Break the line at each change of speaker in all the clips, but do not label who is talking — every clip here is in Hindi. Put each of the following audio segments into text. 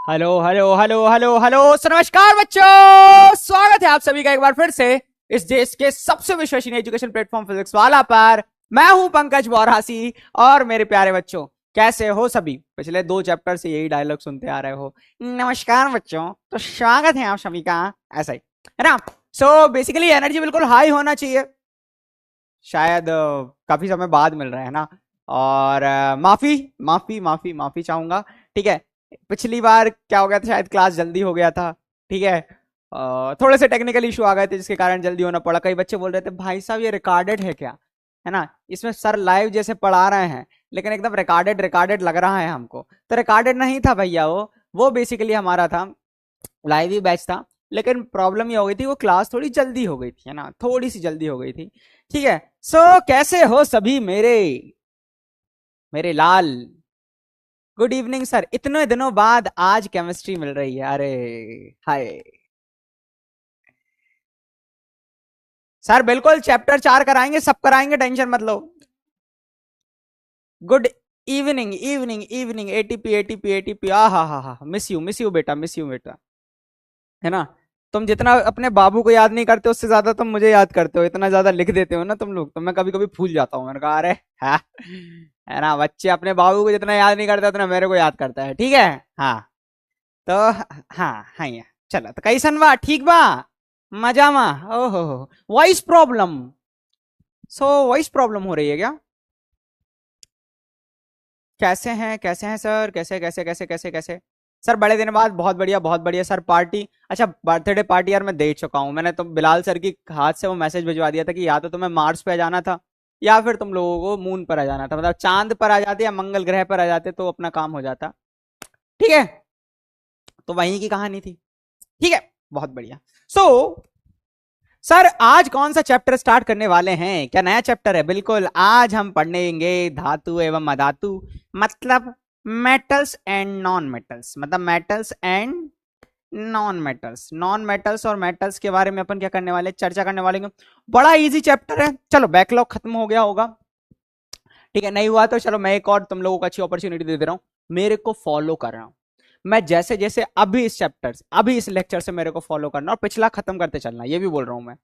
Hello hello hello hello hello, नमस्कार बच्चों, स्वागत है आप सभी का एक बार फिर से इस देश के सबसे विश्वसनीय एजुकेशन प्लेटफॉर्म फिजिक्स वाला पर। मैं हूं पंकज बौरासी और मेरे प्यारे बच्चों, कैसे हो सभी? पिछले 2 चैप्टर से यही डायलॉग सुनते आ रहे हो, नमस्कार बच्चों, तो स्वागत है आप सभी का, ऐसा ही है ना। सो बेसिकली एनर्जी बिल्कुल हाई होना चाहिए। शायद काफी समय बाद मिल रहा है ना। और माफी माफी माफी माफी चाहूंगा, ठीक है। पिछली बार क्या हो गया था, शायद क्लास जल्दी हो गया था, ठीक है। थोड़े से टेक्निकल इशू आ गए थे जिसके कारण जल्दी होना पड़ा। कई बच्चे बोल रहे थे भाई साहब ये रिकॉर्डेड है क्या, है ना। इसमें सर लाइव जैसे पढ़ा रहे हैं लेकिन एकदम रिकॉर्डेड रिकॉर्डेड लग रहा है हमको। तो रिकॉर्डेड नहीं था भैया, वो बेसिकली हमारा था, लाइव ही बैच था। लेकिन प्रॉब्लम ये हो गई थी, वो क्लास थोड़ी जल्दी हो गई थी, है ना, थोड़ी सी जल्दी हो गई थी, ठीक है। कैसे हो सभी मेरे मेरे लाल? गुड इवनिंग सर, इतने दिनों बाद आज केमिस्ट्री मिल रही है, अरे हाय। सर बिल्कुल चैप्टर 4 कराएंगे, सब कराएंगे, टेंशन मत लो। Good evening evening evening, ATP ATP ATP, आ हा, मिस यू बेटा, मिस यू बेटा, है ना। तुम जितना अपने बाबू को याद नहीं करते उससे ज्यादा तुम मुझे याद करते हो, इतना ज्यादा लिख देते हो ना तुम लोग, तो मैं कभी कभी भूल जाता हूँ। मैंने कहा अरे हाँ, है ना, बच्चे अपने बाबू को जितना याद नहीं करते उतना मेरे को याद करता है, ठीक है। हाँ तो हाँ ये चलो, तो कैसन बा, ठीक बा, मजा मा? ओहो, वॉइस प्रॉब्लम, वॉइस प्रॉब्लम हो रही है क्या? कैसे हैं सर, कैसे कैसे कैसे कैसे कैसे? सर बड़े दिन बाद, बहुत बढ़िया सर। पार्टी, अच्छा बर्थडे पार्टी यार मैं दे चुका हूँ। मैंने तो बिलाल सर की हाथ से वो मैसेज भिजवा दिया था कि या तो तुम्हें मार्स पे आ जाना था या फिर तुम लोगों को मून पर आ जाना था, मतलब चांद पर आ जाते या मंगल ग्रह पर आ जाते तो अपना काम हो जाता, ठीक है। तो वहीं की कहानी थी, ठीक है, बहुत बढ़िया। सो सर आज कौन सा चैप्टर स्टार्ट करने वाले हैं? क्या नया चैप्टर है? बिल्कुल, आज हम पढ़ेंगे धातु एवं अधातु, मतलब मेटल्स एंड नॉन मेटल्स, मतलब मेटल्स एंड नॉन मेटल्स और मेटल्स के बारे में अपन क्या करने वाले, चर्चा करने वाले हैं। बड़ा इजी चैप्टर है, चलो बैकलॉग खत्म हो गया होगा, ठीक है। नहीं हुआ तो चलो मैं एक और तुम लोगों को अच्छी अपॉर्चुनिटी दे दे रहा हूं, मेरे को फॉलो कर रहा हूं। मैं जैसे जैसे अभी इस चैप्टर अभी इस लेक्चर से मेरे को फॉलो करना और पिछला खत्म करते चलना, ये भी बोल रहा हूं मैं।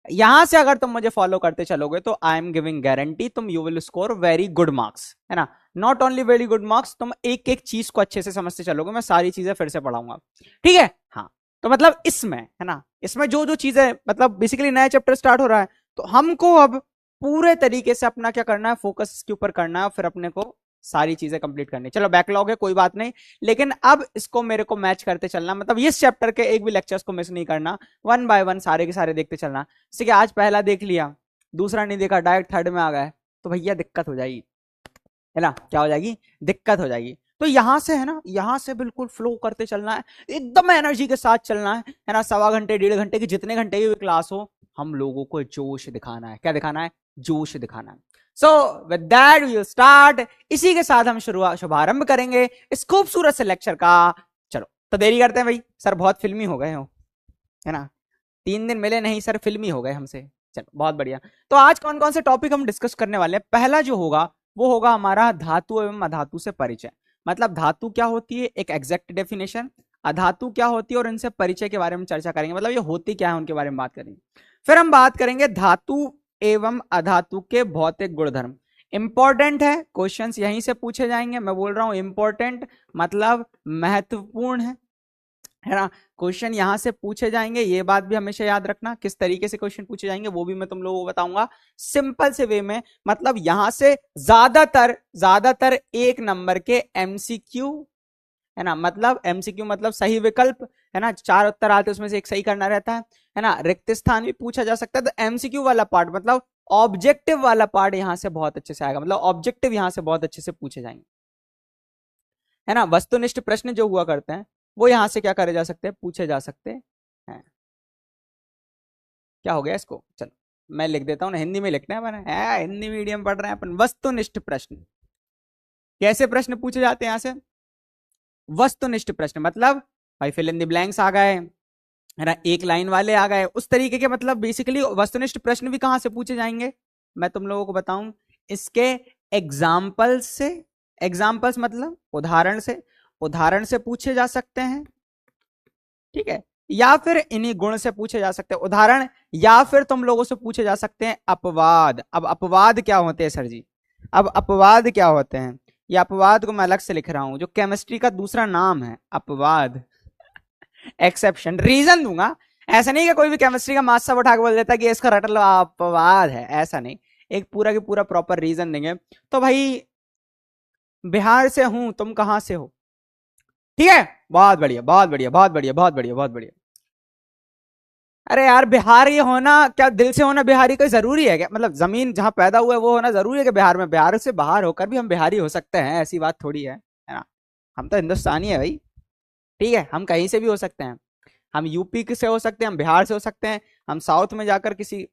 यहां से अगर तुम मुझे फॉलो करते चलोगे तो आई एम गिविंग गारंटी तुम you will score very good marks, है ना। Not only very good marks, तुम एक एक चीज को अच्छे से समझते चलोगे, मैं सारी चीजें फिर से पढ़ाऊंगा, ठीक है। हाँ तो मतलब इसमें, है ना, इसमें जो जो चीजें, मतलब बेसिकली नया चैप्टर स्टार्ट हो रहा है तो हमको अब पूरे तरीके से अपना क्या करना है, फोकस इसके ऊपर करना है और फिर अपने को सारी चीजें कंप्लीट करनी है। चलो बैकलॉग है कोई बात नहीं, लेकिन अब इसको मेरे को मैच करते चलना, मतलब इस चैप्टर के एक भी लेक्चर्स को मिस नहीं करना, वन बाय वन सारे के सारे देखते चलना। जैसे कि आज पहला देख लिया, दूसरा नहीं देखा, डायरेक्ट थर्ड में आ गए, तो भैया दिक्कत हो जाएगी, है ना। क्या हो जाएगी? दिक्कत हो जाएगी। तो यहां से, है ना, यहां से बिल्कुल फ्लो करते चलना है, एकदम एनर्जी के साथ चलना है ना। सवा घंटे 1.5 घंटे की, जितने घंटे की क्लास हो, हम लोगों को जोश दिखाना है। क्या दिखाना है? जोश दिखाना है। So with that we will start, इसी के साथ हम शुभारंभ करेंगे इस खूबसूरत से लेक्चर का। चलो तो देरी करते हैं भाई, सर बहुत फिल्मी हो गए हो, है ना, 3 दिन मिले नहीं सर, फिल्मी हो गए हमसे। चलो बहुत बढ़िया। तो आज कौन कौन से टॉपिक हम डिस्कस करने वाले हैं? पहला जो होगा वो होगा हमारा धातु एवं अधातु से परिचय, मतलब धातु क्या होती है, एक एग्जैक्ट डेफिनेशन, अधातु क्या होती है और इनसे परिचय के बारे में चर्चा करेंगे, मतलब ये होती क्या है उनके बारे में बात करेंगे। फिर हम बात करेंगे धातु एवं अधातु के भौतिक गुणधर्म। इंपॉर्टेंट है, क्वेश्चंस यहीं से पूछे जाएंगे, मैं बोल रहा हूं इंपॉर्टेंट मतलब महत्वपूर्ण है ना। क्वेश्चन यहां से पूछे जाएंगे, ये बात भी हमेशा याद रखना, किस तरीके से क्वेश्चन पूछे जाएंगे वो भी मैं तुम लोगों को बताऊंगा सिंपल से वे में। मतलब यहां से ज्यादातर ज्यादातर 1 नंबर के एमसीक्यू, है ना, मतलब एमसीक्यू मतलब सही विकल्प, है ना, 4 उत्तर आते हैं उसमें से एक सही करना रहता है ना। रिक्त स्थान भी पूछा जा सकता है, तो एमसीक्यू वाला पार्ट मतलब ऑब्जेक्टिव वाला पार्ट यहां से बहुत अच्छे से आएगा, मतलब ऑब्जेक्टिव यहां से बहुत अच्छे से पूछे जाएंगे, है ना। वस्तुनिष्ठ प्रश्न जो हुआ करते हैं वो यहां से क्या करे जा सकते हैं, पूछे जा सकते हैं। क्या हो गया इसको, चलो मैं लिख देता हूँ ना, हिंदी में लिखना है मैंने, हिंदी मीडियम पढ़ रहे हैं अपन। वस्तुनिष्ठ प्रश्न, कैसे प्रश्न पूछे जाते हैं यहां से? वस्तुनिष्ठ प्रश्न मतलब भाई फिल इन द ब्लैंक्स आ गए, है ना, एक लाइन वाले आ गए, उस तरीके के, मतलब बेसिकली वस्तुनिष्ठ प्रश्न भी कहां से पूछे जाएंगे मैं तुम लोगों को बताऊं, इसके एग्जाम्पल्स से। एग्जाम्पल्स मतलब उदाहरण से, उदाहरण से पूछे जा सकते हैं, ठीक है, या फिर इन्हीं गुण से पूछे जा सकते हैं, उदाहरण, या फिर तुम लोगों से पूछे जा सकते हैं अपवाद। अब अपवाद क्या होते हैं सर जी? अब अपवाद क्या होते हैं? ये अपवाद को मैं अलग से लिख रहा हूं, जो केमिस्ट्री का दूसरा नाम है अपवाद, एक्सेप्शन। रीजन दूंगा, ऐसा नहीं कि कोई भी केमिस्ट्री का मास्टर उठा के बोल देता कि इसका रट लो अपवाद है, ऐसा नहीं, एक पूरा की पूरा प्रॉपर रीजन देंगे। तो भाई बिहार से हूं, तुम कहां से हो? ठीक है, बहुत बढ़िया बहुत बढ़िया बहुत बढ़िया बहुत बढ़िया बहुत बढ़िया। अरे यार बिहारी होना क्या दिल से होना बिहारी कोई जरूरी है क्या? मतलब जमीन जहां पैदा हुआ है वो होना जरूरी है कि बिहार में? बिहार से बाहर होकर भी हम बिहारी हो सकते हैं, ऐसी बात थोड़ी है ना? हम तो हिंदुस्तानी है भाई, ठीक है, हम कहीं से भी हो सकते हैं। हम यूपी से हो सकते हैं, हम बिहार से हो सकते हैं, हम साउथ में जाकर किसी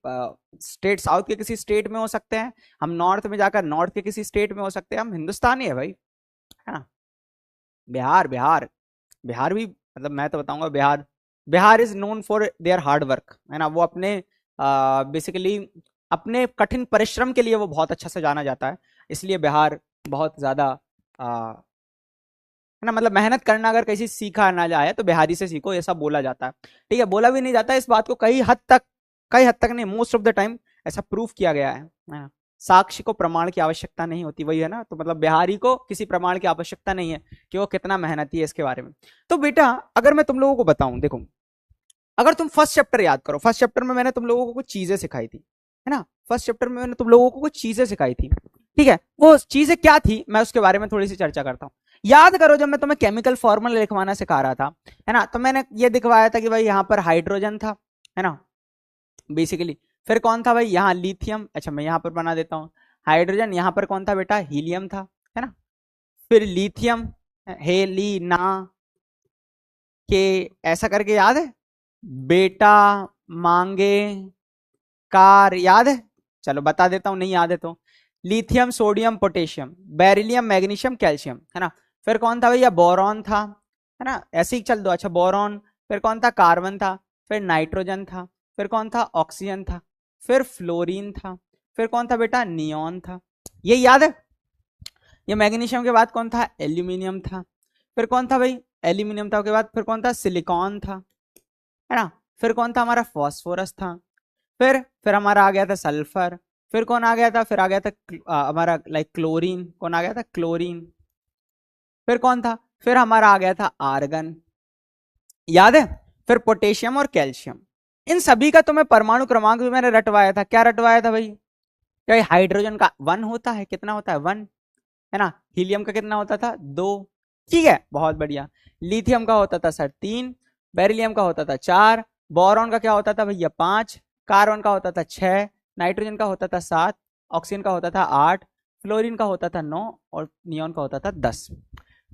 स्टेट, साउथ के किसी स्टेट में हो सकते हैं, हम नॉर्थ में जाकर नॉर्थ के किसी स्टेट में हो सकते हैं, हम हिंदुस्तानी है भाई, है ना? बिहार बिहार बिहार भी, मतलब मैं तो बताऊंगा Bihar, Bihar is known for their hard work, है ना? वो अपने बेसिकली अपने कठिन परिश्रम के लिए वो बहुत अच्छा से जाना जाता है, इसलिए बिहार बहुत ज्यादा है ना, मतलब मेहनत करना अगर किसी सीखा ना जाए तो बिहारी से सीखो, ऐसा बोला जाता है, ठीक है? बोला भी नहीं जाता इस बात को, कई हद तक नहीं, मोस्ट ऑफ द टाइम ऐसा प्रूफ किया गया है ना? साक्ष्य को प्रमाण की आवश्यकता नहीं होती, वही है ना? तो मतलब बिहारी को किसी प्रमाण की आवश्यकता नहीं है कि वो कितना मेहनती है इसके बारे में। तो बेटा अगर मैं तुम लोगों को बताऊं, देखो, अगर तुम फर्स्ट चैप्टर याद करो, फर्स्ट चैप्टर में मैंने तुम लोगों को कुछ चीजें सिखाई थी, है ना? फर्स्ट चैप्टर में मैंने तुम लोगों को कुछ चीजें सिखाई थी, ठीक है? वो चीजें क्या थी, मैं उसके बारे में थोड़ी सी चर्चा करता हूँ। याद करो जब मैं तुम्हें केमिकल फॉर्मूला लिखवाना सिखा रहा था, है ना, तो मैंने ये दिखवाया था कि भाई यहाँ पर हाइड्रोजन था, है ना, बेसिकली। फिर कौन था भाई? यहाँ लिथियम, अच्छा मैं यहाँ पर बना देता हूँ हाइड्रोजन, यहाँ पर कौन था बेटा? हीलियम था, है ना? फिर लिथियम, हेली ना के, ऐसा करके याद है? बेटा, मांगे, कार, याद है? चलो बता देता हूं, नहीं याद है तो lithium, sodium, potassium, beryllium, magnesium, calcium, है ना? फिर कौन था भैया? बोरॉन था, है ना? ऐसे ही चल दो, अच्छा बोरॉन, फिर कौन था? कार्बन था, फिर नाइट्रोजन था, फिर कौन था? ऑक्सीजन था, फिर फ्लोरीन था, फिर कौन था बेटा? नियॉन था, ये याद है? ये मैग्नीशियम के बाद कौन था? एल्यूमिनियम था, फिर कौन था भाई? एल्यूमिनियम था के बाद फिर कौन था? सिलिकॉन था, है ना? फिर कौन था हमारा? फॉस्फोरस था, फिर हमारा आ गया था सल्फर, फिर कौन आ गया था? फिर आ गया था हमारा लाइक क्लोरीन, कौन आ गया था? क्लोरीन। फिर कौन था? फिर हमारा आ गया था आर्गन, याद है? फिर पोटेशियम और कैल्शियम। इन सभी का तुम्हें परमाणु क्रमांक भी मैंने रटवाया था, क्या रटवाया था भाई? क्या हाइड्रोजन का 1 होता है? कितना होता है? 1, है ना? हीलियम का कितना होता था? 2, ठीक है, बहुत बढ़िया। लिथियम का होता था सर 3, बेरिलियम का होता था 4, बोरॉन का क्या होता था भैया? 5, कार्बन का होता था 6, नाइट्रोजन का होता था 7, ऑक्सीजन का होता था 8, फ्लोरीन का होता था 9 और नियॉन का होता था 10,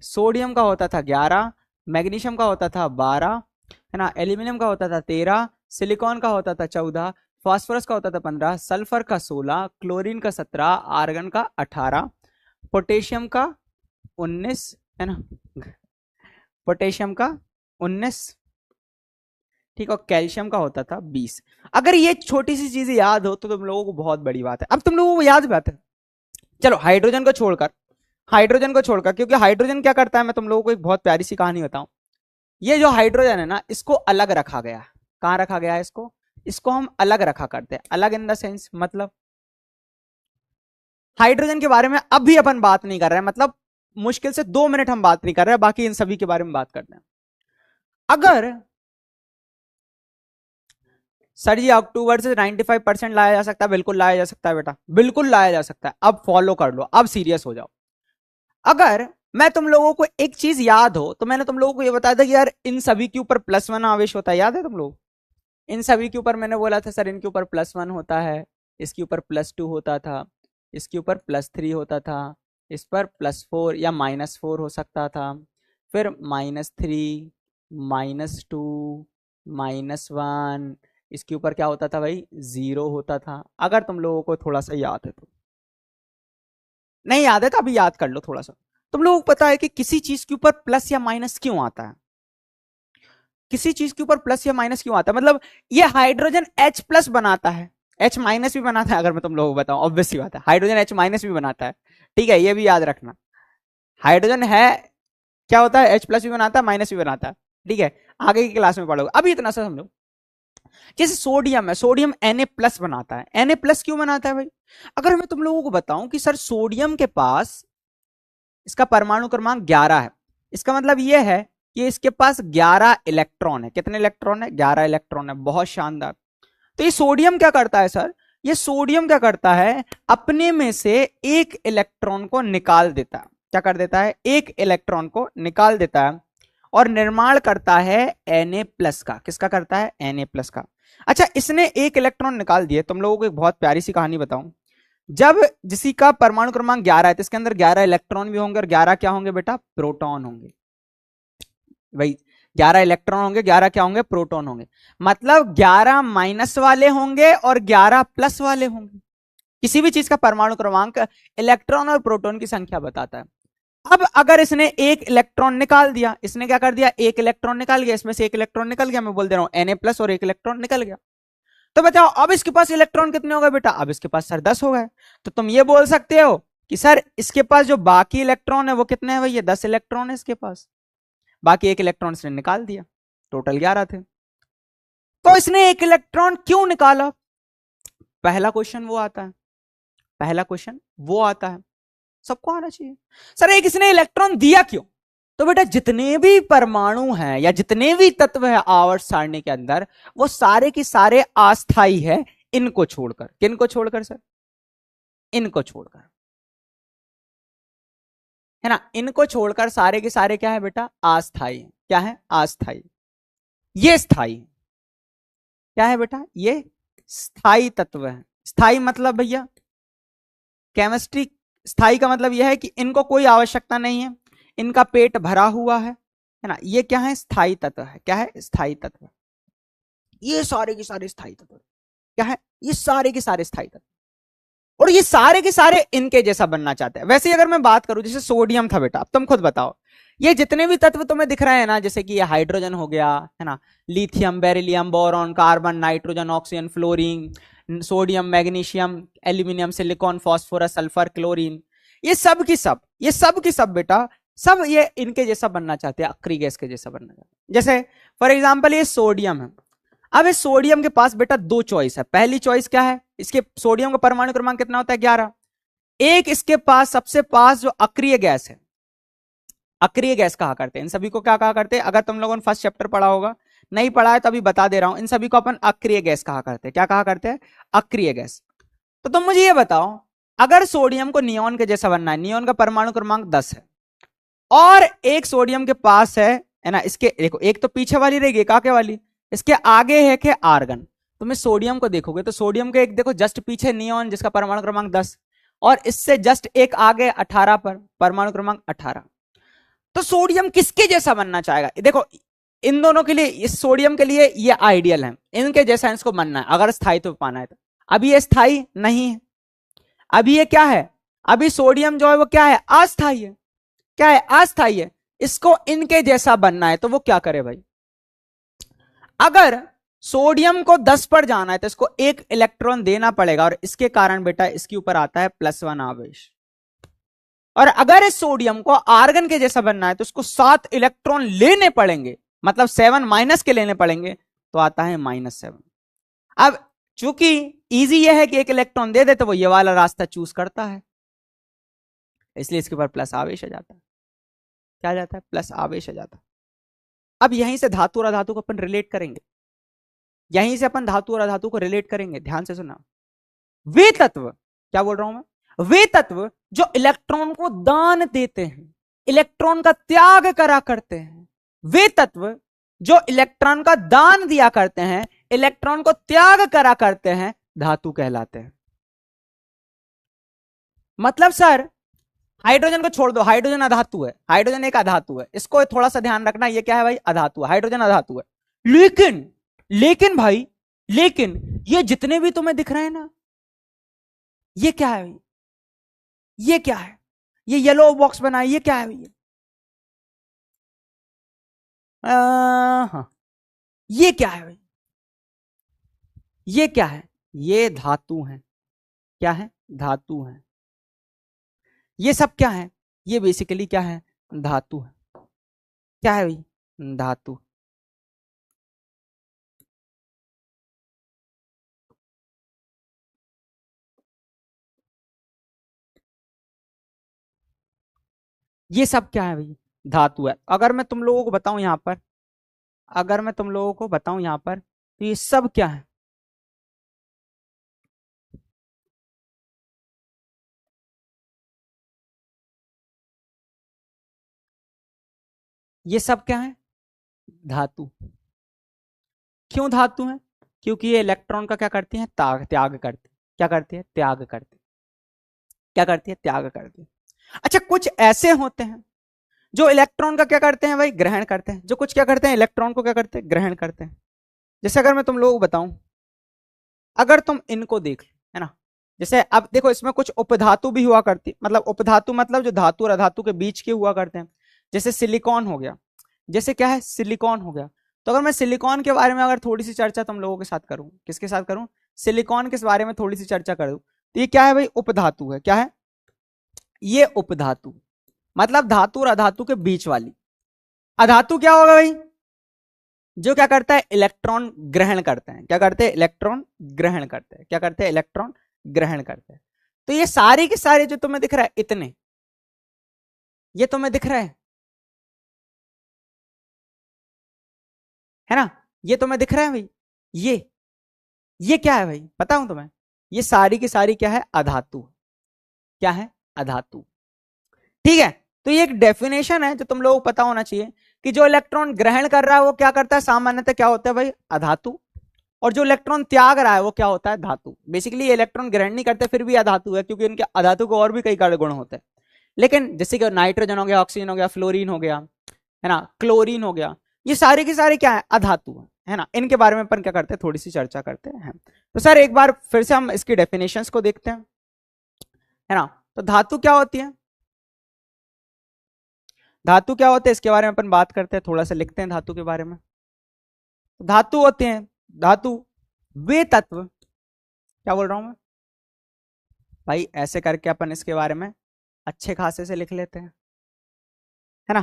सोडियम का होता था 11, मैग्नीशियम का होता था 12, है ना? एल्यूमिनियम का होता था 13, सिलिकॉन का होता था 14, फास्फोरस का होता था 15, सल्फर का 16, क्लोरीन का 17, आर्गन का 18, पोटेशियम का 19, है ना? पोटेशियम का 19, ठीक, और कैल्शियम का होता था 20। अगर ये छोटी सी चीजें याद हो तो तुम लोगों को बहुत बड़ी बात है। अब तुम लोगों को याद बात है, चलो हाइड्रोजन को छोड़कर, हाइड्रोजन को छोड़कर, क्योंकि हाइड्रोजन क्या करता है, मैं तुम लोगों को एक बहुत प्यारी सी कहानी बताऊं। ये जो हाइड्रोजन है ना, इसको अलग रखा गया। कहां रखा गया है इसको? इसको हम अलग रखा करते हैं, अलग इन द सेंस, मतलब हाइड्रोजन के बारे में अभी अपन बात नहीं कर रहे हैं, मतलब मुश्किल से 2 मिनट हम बात नहीं कर रहे हैं, बाकी इन सभी के बारे में बात करते हैं। अगर सर जी अक्टूबर से 95% लाया जा सकता है, बिल्कुल लाया जा सकता है बेटा, बिल्कुल लाया जा सकता है। अब फॉलो कर लो, अब सीरियस हो जाओ। अगर मैं तुम लोगों को एक चीज याद हो तो मैंने तुम लोगों को ये बताया था कि यार इन सभी के ऊपर +1 आवेश होता है, याद है तुम लोग? इन सभी के ऊपर मैंने बोला था सर इनके ऊपर +1 होता है, इसके ऊपर +2 होता था, इसके ऊपर +3 होता था, इस पर +4 या -4 हो सकता था, फिर -3, -2, -1, इसके ऊपर क्या होता था भाई? 0 होता था। अगर तुम लोगों को थोड़ा सा याद है तो, नहीं याद है तो अभी याद कर लो थोड़ा सा। तुम लोगों को पता है कि किसी चीज के ऊपर प्लस या माइनस क्यों आता है? किसी चीज के ऊपर प्लस या माइनस क्यों आता है? मतलब ये हाइड्रोजन H+ बनाता है, H- भी बनाता है, अगर मैं तुम लोगों को बताऊं, ऑब्वियस सी बात है हाइड्रोजन H- भी बनाता है, ठीक है, ये भी याद रखना। हाइड्रोजन है क्या होता है, H प्लस भी बनाता है, माइनस भी बनाता है, ठीक है, आगे की क्लास में पढ़ोगे, अभी इतना सा समझो। जैसे सोडियम है, सोडियम Na प्लस बनाता है, Na प्लस क्यों बनाता है भाई? अगर मैं तुम लोगों को बताऊं कि सर सोडियम के पास इसका परमाणु क्रमांक 11 है, इसका मतलब यह है कि इसके पास 11 इलेक्ट्रॉन है। कितने इलेक्ट्रॉन है? 11 इलेक्ट्रॉन है, बहुत शानदार। तो ये सोडियम क्या करता है सर, ये सोडियम क्या करता है, अपने में से एक इलेक्ट्रॉन को निकाल देता है। क्या कर देता है? एक इलेक्ट्रॉन को निकाल देता है और निर्माण करता है Na प्लस का। किसका करता है? Na प्लस का। अच्छा, इसने एक इलेक्ट्रॉन निकाल दिए, तुम लोगों को एक बहुत प्यारी सी कहानी बताऊं। जब किसी का परमाणु क्रमांक 11 है तो इसके अंदर 11 इलेक्ट्रॉन भी होंगे और 11 क्या होंगे बेटा? प्रोटॉन होंगे। भाई 11 इलेक्ट्रॉन होंगे, 11 क्या होंगे? प्रोटॉन होंगे। मतलब 11 माइनस वाले होंगे और 11 प्लस वाले होंगे। किसी भी चीज का परमाणु क्रमांक इलेक्ट्रॉन और प्रोटॉन की संख्या बताता है। अब अगर इसने एक इलेक्ट्रॉन निकाल दिया, इसने क्या कर दिया? एक इलेक्ट्रॉन निकाल गया, इसमें से एक इलेक्ट्रॉन निकल गया, मैं बोल दे रहा हूं Na प्लस और एक इलेक्ट्रॉन निकल गया। तो बताओ अब इसके पास इलेक्ट्रॉन कितने हो गए बेटा? अब इसके पास सर 10 हो गए। तो तुम ये बोल सकते हो कि सर इसके पास जो बाकी इलेक्ट्रॉन है वो कितने हैं भैया? 10 इलेक्ट्रॉन है इसके पास, बाकी एक इलेक्ट्रॉन इसने निकाल दिया, टोटल 11 थे। तो इसने एक इलेक्ट्रॉन क्यों निकाला? पहला क्वेश्चन वो आता है, पहला क्वेश्चन वो आता है, सबको आना चाहिए। सर एक इसने इलेक्ट्रॉन दिया क्यों? तो बेटा जितने भी परमाणु हैं या जितने भी तत्व है आवर्त सारणी के अंदर, वो सारे के सारे अस्थाई है, इनको छोड़कर। किनको छोड़कर सर? इनको छोड़कर, है ना, इनको छोड़कर सारे के सारे क्या है बेटा? अस्थाई। क्या है? अस्थाई। ये स्थाई क्या है बेटा? ये स्थाई तत्व है। स्थाई मतलब भैया केमिस्ट्री, स्थाई का मतलब यह है कि इनको कोई आवश्यकता नहीं है, इनका पेट भरा हुआ है ना। ये क्या है? स्थाई तत्व है। क्या है? स्थाई तत्व। ये सारे के सारे स्थाई तत्व क्या है? ये सारे के सारे स्थाई तत्व, और ये सारे के सारे इनके जैसा बनना चाहते हैं। वैसे अगर मैं बात करूं, जैसे सोडियम था बेटा, अब तुम खुद बताओ, ये जितने भी तत्व तुम्हें दिख रहे हैं ना, जैसे कि ये हाइड्रोजन हो गया, है ना, lithium, beryllium, boron, carbon, nitrogen, oxygen, fluorine, sodium, magnesium, aluminium, silicon, phosphorus, sulphur, chlorine, ये सब की सब, ये सब की सब बेटा, सब ये इनके जैसा बनना चाहते हैं, अक्री गैस के जैसा बनना चाहते हैं। जैसे फॉर एग्जाम्पल ये सोडियम है। अब इस सोडियम के पास बेटा दो चॉइस है। पहली चॉइस क्या है? इसके सोडियम का परमाणु क्रमांक कितना होता है? 11। एक इसके पास सबसे पास जो अक्रिय गैस है, अक्रिय गैस कहा करते हैं इन सभी को। क्या कहा करते हैं? अगर तुम लोगों ने फर्स्ट चैप्टर पढ़ा होगा, नहीं पढ़ा है तो अभी बता दे रहा हूं, इन सभी को अपन अक्रिय गैस कहा करते हैं। क्या कहा करते हैं? अक्रिय गैस। तो तुम मुझे ये बताओ, अगर सोडियम को नियोन के जैसा बनना है, नियोन का परमाणु क्रमांक 10 है, और एक सोडियम के पास है ना, इसके देखो एक तो पीछे वाली रहेगी, काके वाली, इसके आगे है कि आर्गन। तुम इस सोडियम को देखोगे तो सोडियम के एक देखो जस्ट पीछे नियोन जिसका परमाणु क्रमांक 10, और इससे जस्ट एक आगे 18 पर, परमाणु क्रमांक 18। तो सोडियम किसके जैसा बनना चाहेगा? देखो इन दोनों के लिए, इस सोडियम के लिए ये आइडियल है, इनके जैसा इसको बनना है अगर स्थायित्व पाना है तो। अभी ये स्थायी नहीं है, अभी ये क्या है? अभी सोडियम जो है वो क्या है? अस्थायी है। क्या है? अस्थायी है। इसको इनके जैसा बनना है तो वो क्या करे भाई? अगर सोडियम को 10 पर जाना है तो इसको एक इलेक्ट्रॉन देना पड़ेगा, और इसके कारण बेटा इसके ऊपर आता है +1 आवेश। और अगर इस सोडियम को आर्गन के जैसा बनना है तो उसको 7 इलेक्ट्रॉन लेने पड़ेंगे, मतलब 7 माइनस के लेने पड़ेंगे, तो आता है -7। अब चूंकि इजी यह है कि एक इलेक्ट्रॉन दे दे तो वो ये वाला रास्ता चूज करता है, इसलिए इसके ऊपर प्लस आवेश आ जाता है। क्या आ जाता है? प्लस आवेश आ जाता है। अब यहीं से धातु और अधातु को अपन रिलेट करेंगे, यहीं से अपन धातु और अधातु को रिलेट करेंगे। ध्यान से सुना, वे तत्व, क्या बोल रहा हूं मैं, वे तत्व जो इलेक्ट्रॉन को दान देते हैं, इलेक्ट्रॉन का त्याग करा करते हैं, वे तत्व जो इलेक्ट्रॉन का दान दिया करते हैं, इलेक्ट्रॉन को त्याग करा करते हैं, धातु कहलाते हैं। मतलब सर हाइड्रोजन को छोड़ दो, हाइड्रोजन अधातु है, हाइड्रोजन एक अधातु है, इसको थोड़ा सा ध्यान रखना, ये क्या है भाई? अधातु है, हाइड्रोजन अधातु है। लेकिन भाई, लेकिन ये जितने भी तुम्हें दिख रहे हैं ना, ये क्या है भाई? ये क्या है? ये येलो बॉक्स बना है, ये क्या है भैया? हाँ, ये क्या है भाई? ये क्या है? ये धातु है। क्या है? धातु है। ये सब क्या है? ये बेसिकली क्या है? धातु है। क्या है भाई? धातु। ये सब क्या है भाई? धातु है। अगर मैं तुम लोगों को बताऊं यहां पर, अगर मैं तुम लोगों को बताऊं यहां पर, तो ये सब क्या है? ये सब क्या है? धातु। क्यों धातु है? क्योंकि ये इलेक्ट्रॉन का क्या करती है? त्याग करती है। क्या करती है? त्याग करती है। क्या करती है? त्याग करती है। अच्छा, कुछ ऐसे होते हैं जो इलेक्ट्रॉन का क्या करते हैं भाई? ग्रहण करते हैं। जो कुछ क्या करते हैं? इलेक्ट्रॉन को क्या करते हैं? ग्रहण करते हैं। जैसे अगर मैं तुम लोगों को बताऊं, अगर तुम इनको देख लो, है ना, जैसे अब देखो इसमें कुछ उपधातु भी हुआ करती, मतलब उपधातु मतलब जो धातु और अधातु के बीच के हुआ करते हैं। जैसे सिलिकॉन हो गया, जैसे क्या है? सिलिकॉन हो गया। तो अगर मैं सिलिकॉन के बारे में अगर थोड़ी सी चर्चा तुम लोगों के साथ करूं, किसके साथ करूं? सिलिकॉन के बारे में थोड़ी सी चर्चा करूं, तो ये क्या है भाई? उपधातु है। क्या है? ये उपधातु, मतलब धातु और अधातु के बीच वाली। अधातु क्या होगा भाई? जो क्या करता है? इलेक्ट्रॉन ग्रहण करते हैं। क्या करते हैं? इलेक्ट्रॉन ग्रहण करते हैं। क्या करते हैं? इलेक्ट्रॉन ग्रहण करते हैं। तो ये सारे के सारे जो तुम्हें दिख रहा है इतने, ये तुम्हें दिख रहा है ना? ये तुम्हें दिख रहा है भाई? ये क्या है भाई? पता हूं तुम्हें, ये सारी की सारी क्या है? अधातु। क्या है? अधातु। ठीक है। तो ये एक डेफिनेशन है जो तुम लोगों को पता होना चाहिए कि जो इलेक्ट्रॉन ग्रहण कर रहा है वो क्या करता है? सामान्यतः क्या होता है भाई? अधातु। और जो इलेक्ट्रॉन त्याग रहा है वो क्या होता है? धातु। बेसिकली ये इलेक्ट्रॉन ग्रहण नहीं करते फिर भी अधातु है, क्योंकि इनके अधातु को और भी कई कार्य गुण होते हैं। लेकिन जैसे कि नाइट्रोजन हो गया, ऑक्सीजन हो गया, फ्लोरीन हो गया, है ना, क्लोरीन हो गया, ये सारे के सारे क्या है? अधातु है ना। इनके बारे में अपन क्या करते हैं? थोड़ी सी चर्चा करते हैं। तो सर एक बार फिर से हम इसकी डेफिनेशंस को देखते हैं, है ना। तो धातु क्या होती है? धातु क्या होते हैं इसके बारे में अपन बात करते हैं, थोड़ा सा लिखते हैं धातु के बारे में। तो धातु होते हैं, धातु वे तत्व, क्या बोल रहा हूं मैं भाई? ऐसे करके अपन इसके बारे में अच्छे खासे से लिख लेते हैं, है ना।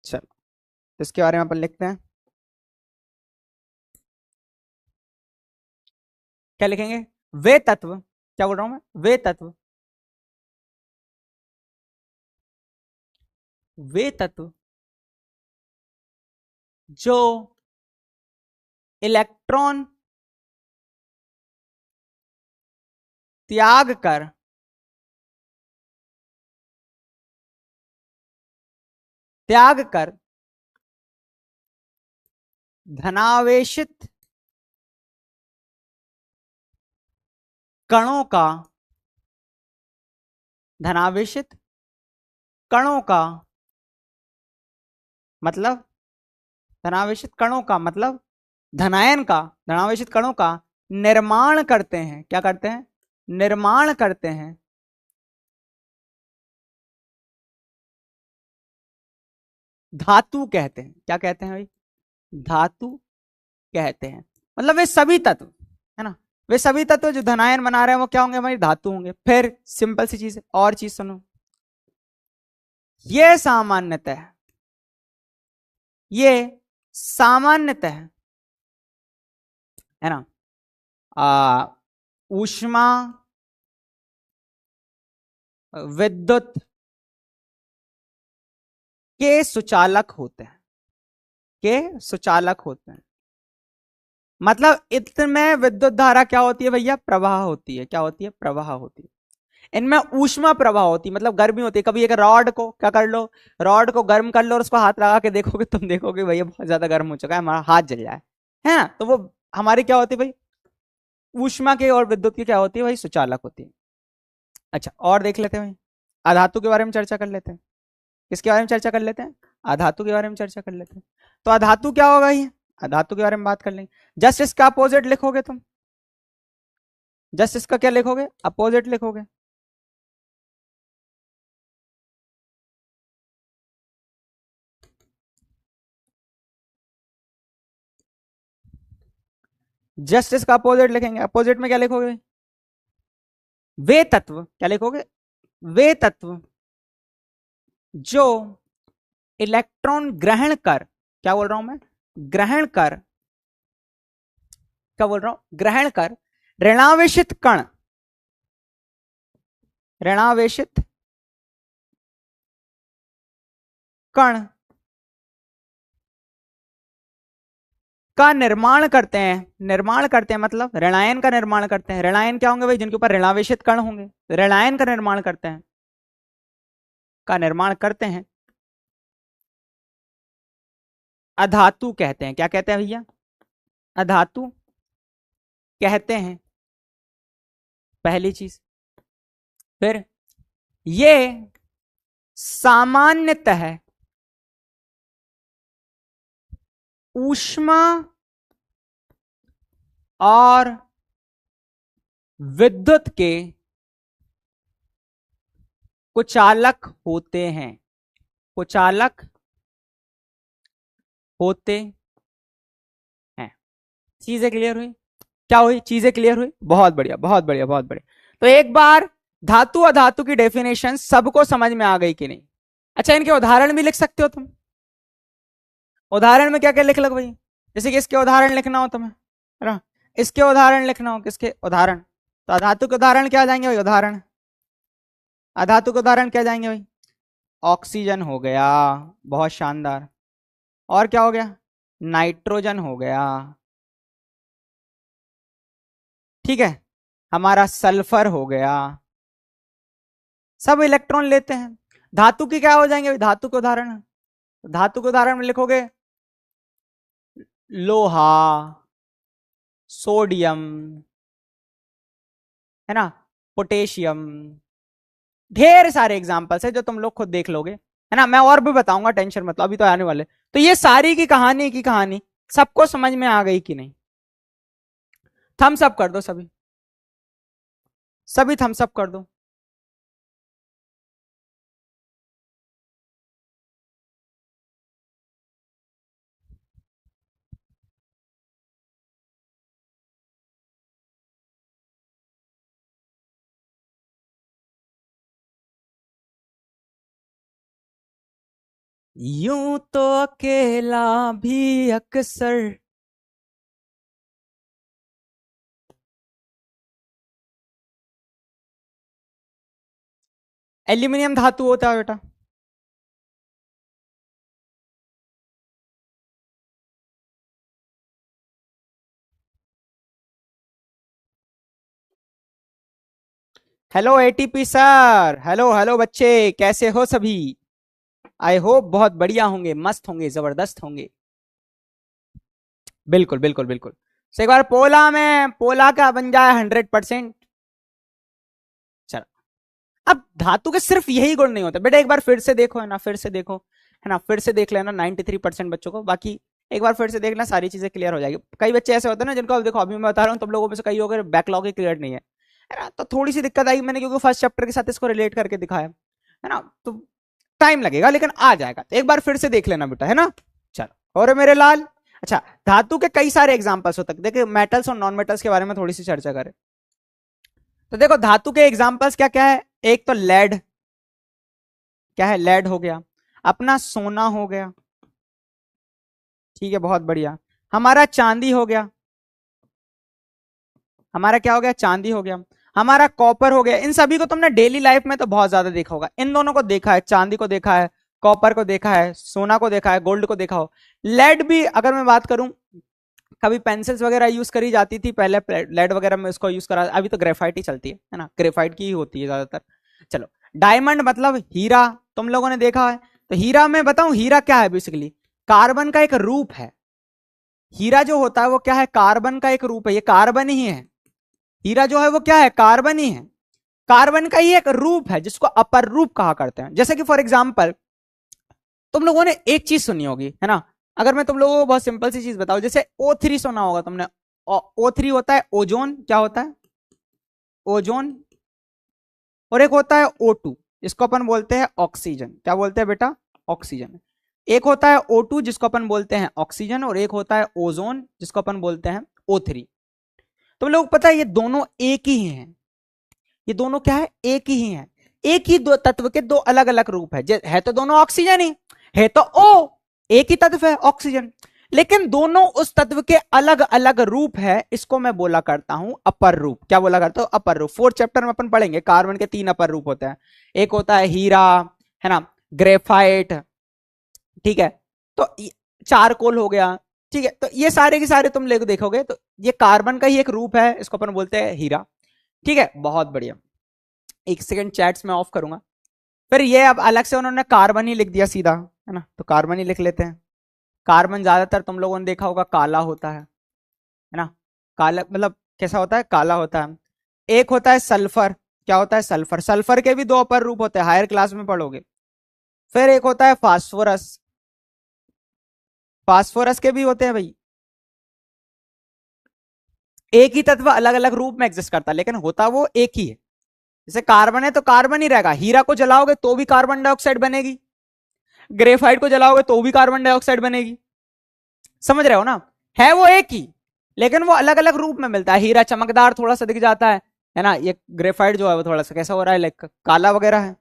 चलो, तो इसके बारे में अपन लिखते हैं। क्या लिखेंगे? वे तत्व, क्या बोल रहा हूं मैं? वे तत्व, वे तत्व जो इलेक्ट्रॉन त्याग कर त्याग कर धनावेशित कणों का, धनावेशित कणों का मतलब, धनावेशित कणों का मतलब धनायन का, धनावेशित कणों का निर्माण करते हैं। क्या करते हैं? निर्माण करते हैं। धातु कहते हैं। क्या कहते हैं भाई? धातु कहते हैं। मतलब वे सभी तत्व, है ना, वे सभी तत्व जो धनायन बना रहे हैं वो क्या होंगे भाई? धातु होंगे। फिर सिंपल सी चीज है, और चीज सुनो, ये सामान्यतः, ये सामान्यतः, है ना, ऊष्मा, विद्युत के सुचालक होते हैं। के सुचालक होते हैं। मतलब इनमें विद्युत धारा क्या होती है भैया? प्रवाह होती है। क्या होती है? प्रवाह होती है। इनमें ऊष्मा प्रवाह होती है, मतलब गर्मी होती है। कभी एक रॉड को क्या कर लो, रॉड को गर्म कर लो और उसको हाथ लगा के देखोगे, तुम देखोगे भैया बहुत ज्यादा गर्म हो चुका है, हमारा हाथ जल जाए, है ना। तो वो हमारी क्या होती है भाई? ऊष्मा की और विद्युत की क्या होती है भाई? सुचालक होती है। अच्छा, और देख लेते हैं भाई, अधातु के बारे में चर्चा कर लेते हैं। किसके बारे में चर्चा कर लेते हैं? अधातु के बारे में चर्चा कर लेते हैं। तो अधातु क्या होगा ये? अधातु के बारे में बात कर लेंगे। जस्ट इसका अपोजिट लिखोगे तुम, जस्ट इसका क्या लिखोगे? अपोजिट लिखोगे। जस्ट इसका अपोजिट लिखेंगे। अपोजिट में क्या लिखोगे? वे तत्व, क्या लिखोगे? वे तत्व जो इलेक्ट्रॉन ग्रहण कर, क्या बोल रहा हूं मैं, ग्रहण कर, क्या बोल रहा हूं, ग्रहण कर ऋणावेशित कण, ऋणावेशित कण का निर्माण करते हैं, निर्माण करते हैं मतलब ऋणायन का निर्माण करते हैं। ऋणायन क्या होंगे भाई, जिनके ऊपर ऋणावेशित कण होंगे, ऋणायन का निर्माण करते हैं, का निर्माण करते हैं। अधातु कहते हैं, क्या कहते हैं भैया, अधातु कहते हैं, पहली चीज। फिर ये सामान्यतः ऊष्मा और विद्युत के कुचालक होते हैं, कुचालक होते हैं। चीजें क्लियर हुई, क्या हुई, चीजें क्लियर हुई, बहुत बढ़िया बहुत बढ़िया बहुत बढ़िया। तो एक बार धातु अधातु की डेफिनेशन सबको समझ में आ गई कि नहीं। अच्छा, इनके उदाहरण भी लिख सकते हो तुम, उदाहरण में क्या क्या लिख लो भाई, जैसे कि इसके उदाहरण लिखना हो तुम्हें, है ना, इसके उदाहरण लिखना हो, किसके उदाहरण, तो अधातु के उदाहरण क्या आ जाएंगे भाई, उदाहरण, अधातु के उदाहरण क्या जाएंगे भाई, ऑक्सीजन हो गया, बहुत शानदार, और क्या हो गया, नाइट्रोजन हो गया, ठीक है, हमारा सल्फर हो गया, सब इलेक्ट्रॉन लेते हैं। धातु की क्या हो जाएंगे, धातु के उदाहरण, धातु के उदाहरण में लिखोगे लोहा, सोडियम, है ना, पोटेशियम, ढेर सारे एग्जांपल्स है जो तुम लोग खुद देख लोगे, है ना, मैं और भी बताऊंगा, टेंशन मत लो, अभी तो आने वाले। तो ये सारी की कहानी सबको समझ में आ गई कि नहीं, थम्स अप कर दो सभी, सभी थम्स अप कर दो। यूं तो अकेला भी अक्सर, एल्यूमिनियम धातु होता है बेटा, hello ATP sir, hello hello बच्चे, कैसे हो सभी, आई होप बहुत बढ़िया होंगे, मस्त होंगे, जबरदस्त होंगे, बिल्कुल बिल्कुल बिल्कुल। तो एक बार पोला में पोला का बन जाए 100%। चलो, अब धातु के सिर्फ यही गुण नहीं होते बेटा, एक बार फिर से देखो, है ना, फिर से देखो, है ना, फिर से देख लेना 93% बच्चों को, बाकी एक बार फिर से देखना, सारी चीजें क्लियर हो जाएगी। कई बच्चे ऐसे होते हैं ना जिनको, अब देखो अभी मैं बता रहा हूँ, तुम लोगों में से कई हो गए बैकलॉग ही क्लियर नहीं है, ना, तो थोड़ी सी दिक्कत आई मैंने, क्योंकि फर्स्ट चैप्टर के साथ इसको रिलेट करके दिखाया, है ना, तो टाइम लगेगा लेकिन आ जाएगा, तो एक बार फिर से देख लेना बेटा, है ना। चलो, और मेरे लाल, अच्छा, धातु के कई सारे एग्जांपल्स होते हैं, देखिए मेटल्स और नॉन मेटल्स के बारे में थोड़ी सी चर्चा करें, तो देखो धातु के एग्जांपल्स क्या क्या है, एक तो लेड, क्या है, लेड हो गया, अपना सोना हो गया, ठीक है, बहुत बढ़िया, हमारा चांदी हो गया, हमारा क्या हो गया, चांदी हो गया, हमारा कॉपर हो गया। इन सभी को तुमने डेली लाइफ में तो बहुत ज्यादा देखा होगा, इन दोनों को देखा है, चांदी को देखा है, कॉपर को देखा है, सोना को देखा है, गोल्ड को देखा हो। लेड भी अगर मैं बात करूं, कभी पेंसिल्स वगैरह यूज करी जाती थी पहले, लेड वगैरह में इसको यूज करा, अभी तो ग्रेफाइट ही चलती है ना, ग्रेफाइट की ही होती है ज्यादातर। चलो, डायमंड मतलब हीरा, तुम लोगों ने देखा है, तो हीरा में बताऊं, हीरा क्या है, बेसिकली कार्बन का एक रूप है, हीरा जो होता है वो क्या है, कार्बन का एक रूप है, ये कार्बन ही है, हीरा जो है वो क्या है, कार्बन ही है, कार्बन का ही एक रूप है जिसको अपर रूप कहा करते हैं। जैसे कि फॉर एग्जाम्पल तुम लोगों ने एक चीज सुनी होगी, है ना, अगर मैं तुम लोगों को बहुत सिंपल सी चीज बताऊं, जैसे O3 सुना होगा तुमने, O3 होता है ओजोन, क्या होता है, ओजोन, और एक होता है O2 जिसको अपन बोलते हैं ऑक्सीजन, क्या बोलते हैं बेटा, ऑक्सीजन। एक होता है O2 जिसको अपन बोलते हैं ऑक्सीजन, और एक होता है ओजोन जिसको अपन बोलते हैं O3। तुम लोग पता है ये दोनों एक ही हैं, ये दोनों क्या है, एक ही हैं, एक ही दो तत्व के दो अलग अलग रूप है तो दोनों ऑक्सीजन ही, है तो ओ, एक ही तत्व है ऑक्सीजन, लेकिन दोनों उस तत्व के अलग अलग रूप है, इसको मैं बोला करता हूं अपर रूप। क्या बोला करता हूं? अपर रूप। 4th चैप्टर में अपन पढ़ेंगे कार्बन के 3 अपर रूप होते हैं। एक होता है हीरा, है ना, ग्रेफाइट, ठीक है, तो चारकोल हो गया, ठीक है। तो ये सारे के सारे तुम ले देखोगे तो ये कार्बन का ही एक रूप है, इसको अपन बोलते हैं हीरा, ठीक है। बहुत बढ़िया, एक सेकंड चैट्स में ऑफ करूंगा। फिर ये अब अलग से उन्होंने कार्बन ही लिख दिया सीधा, है ना, तो कार्बन ही लिख लेते हैं। कार्बन ज्यादातर तुम लोगों ने देखा होगा काला होता है ना, काला मतलब कैसा होता है? काला होता है। एक होता है सल्फर। क्या होता है? सल्फर। सल्फर के भी 2 अपर रूप होते हैं, हायर क्लास में पढ़ोगे। फिर एक होता है फास्फोरस। फास्फोरस के भी होते हैं भाई। एक ही तत्व अलग अलग रूप में एग्जिस्ट करता है, लेकिन होता वो एक ही है। जैसे कार्बन है तो कार्बन ही रहेगा, हीरा को जलाओगे तो भी कार्बन डाइऑक्साइड बनेगी, ग्रेफाइट को जलाओगे तो भी कार्बन डाइऑक्साइड बनेगी। समझ रहे हो ना? है वो एक ही, लेकिन वो अलग अलग रूप में मिलता है। हीरा चमकदार थोड़ा सा दिख जाता है ना, ये ग्रेफाइट जो है वो थोड़ा सा कैसा हो रहा है, लाइक काला वगैरह है,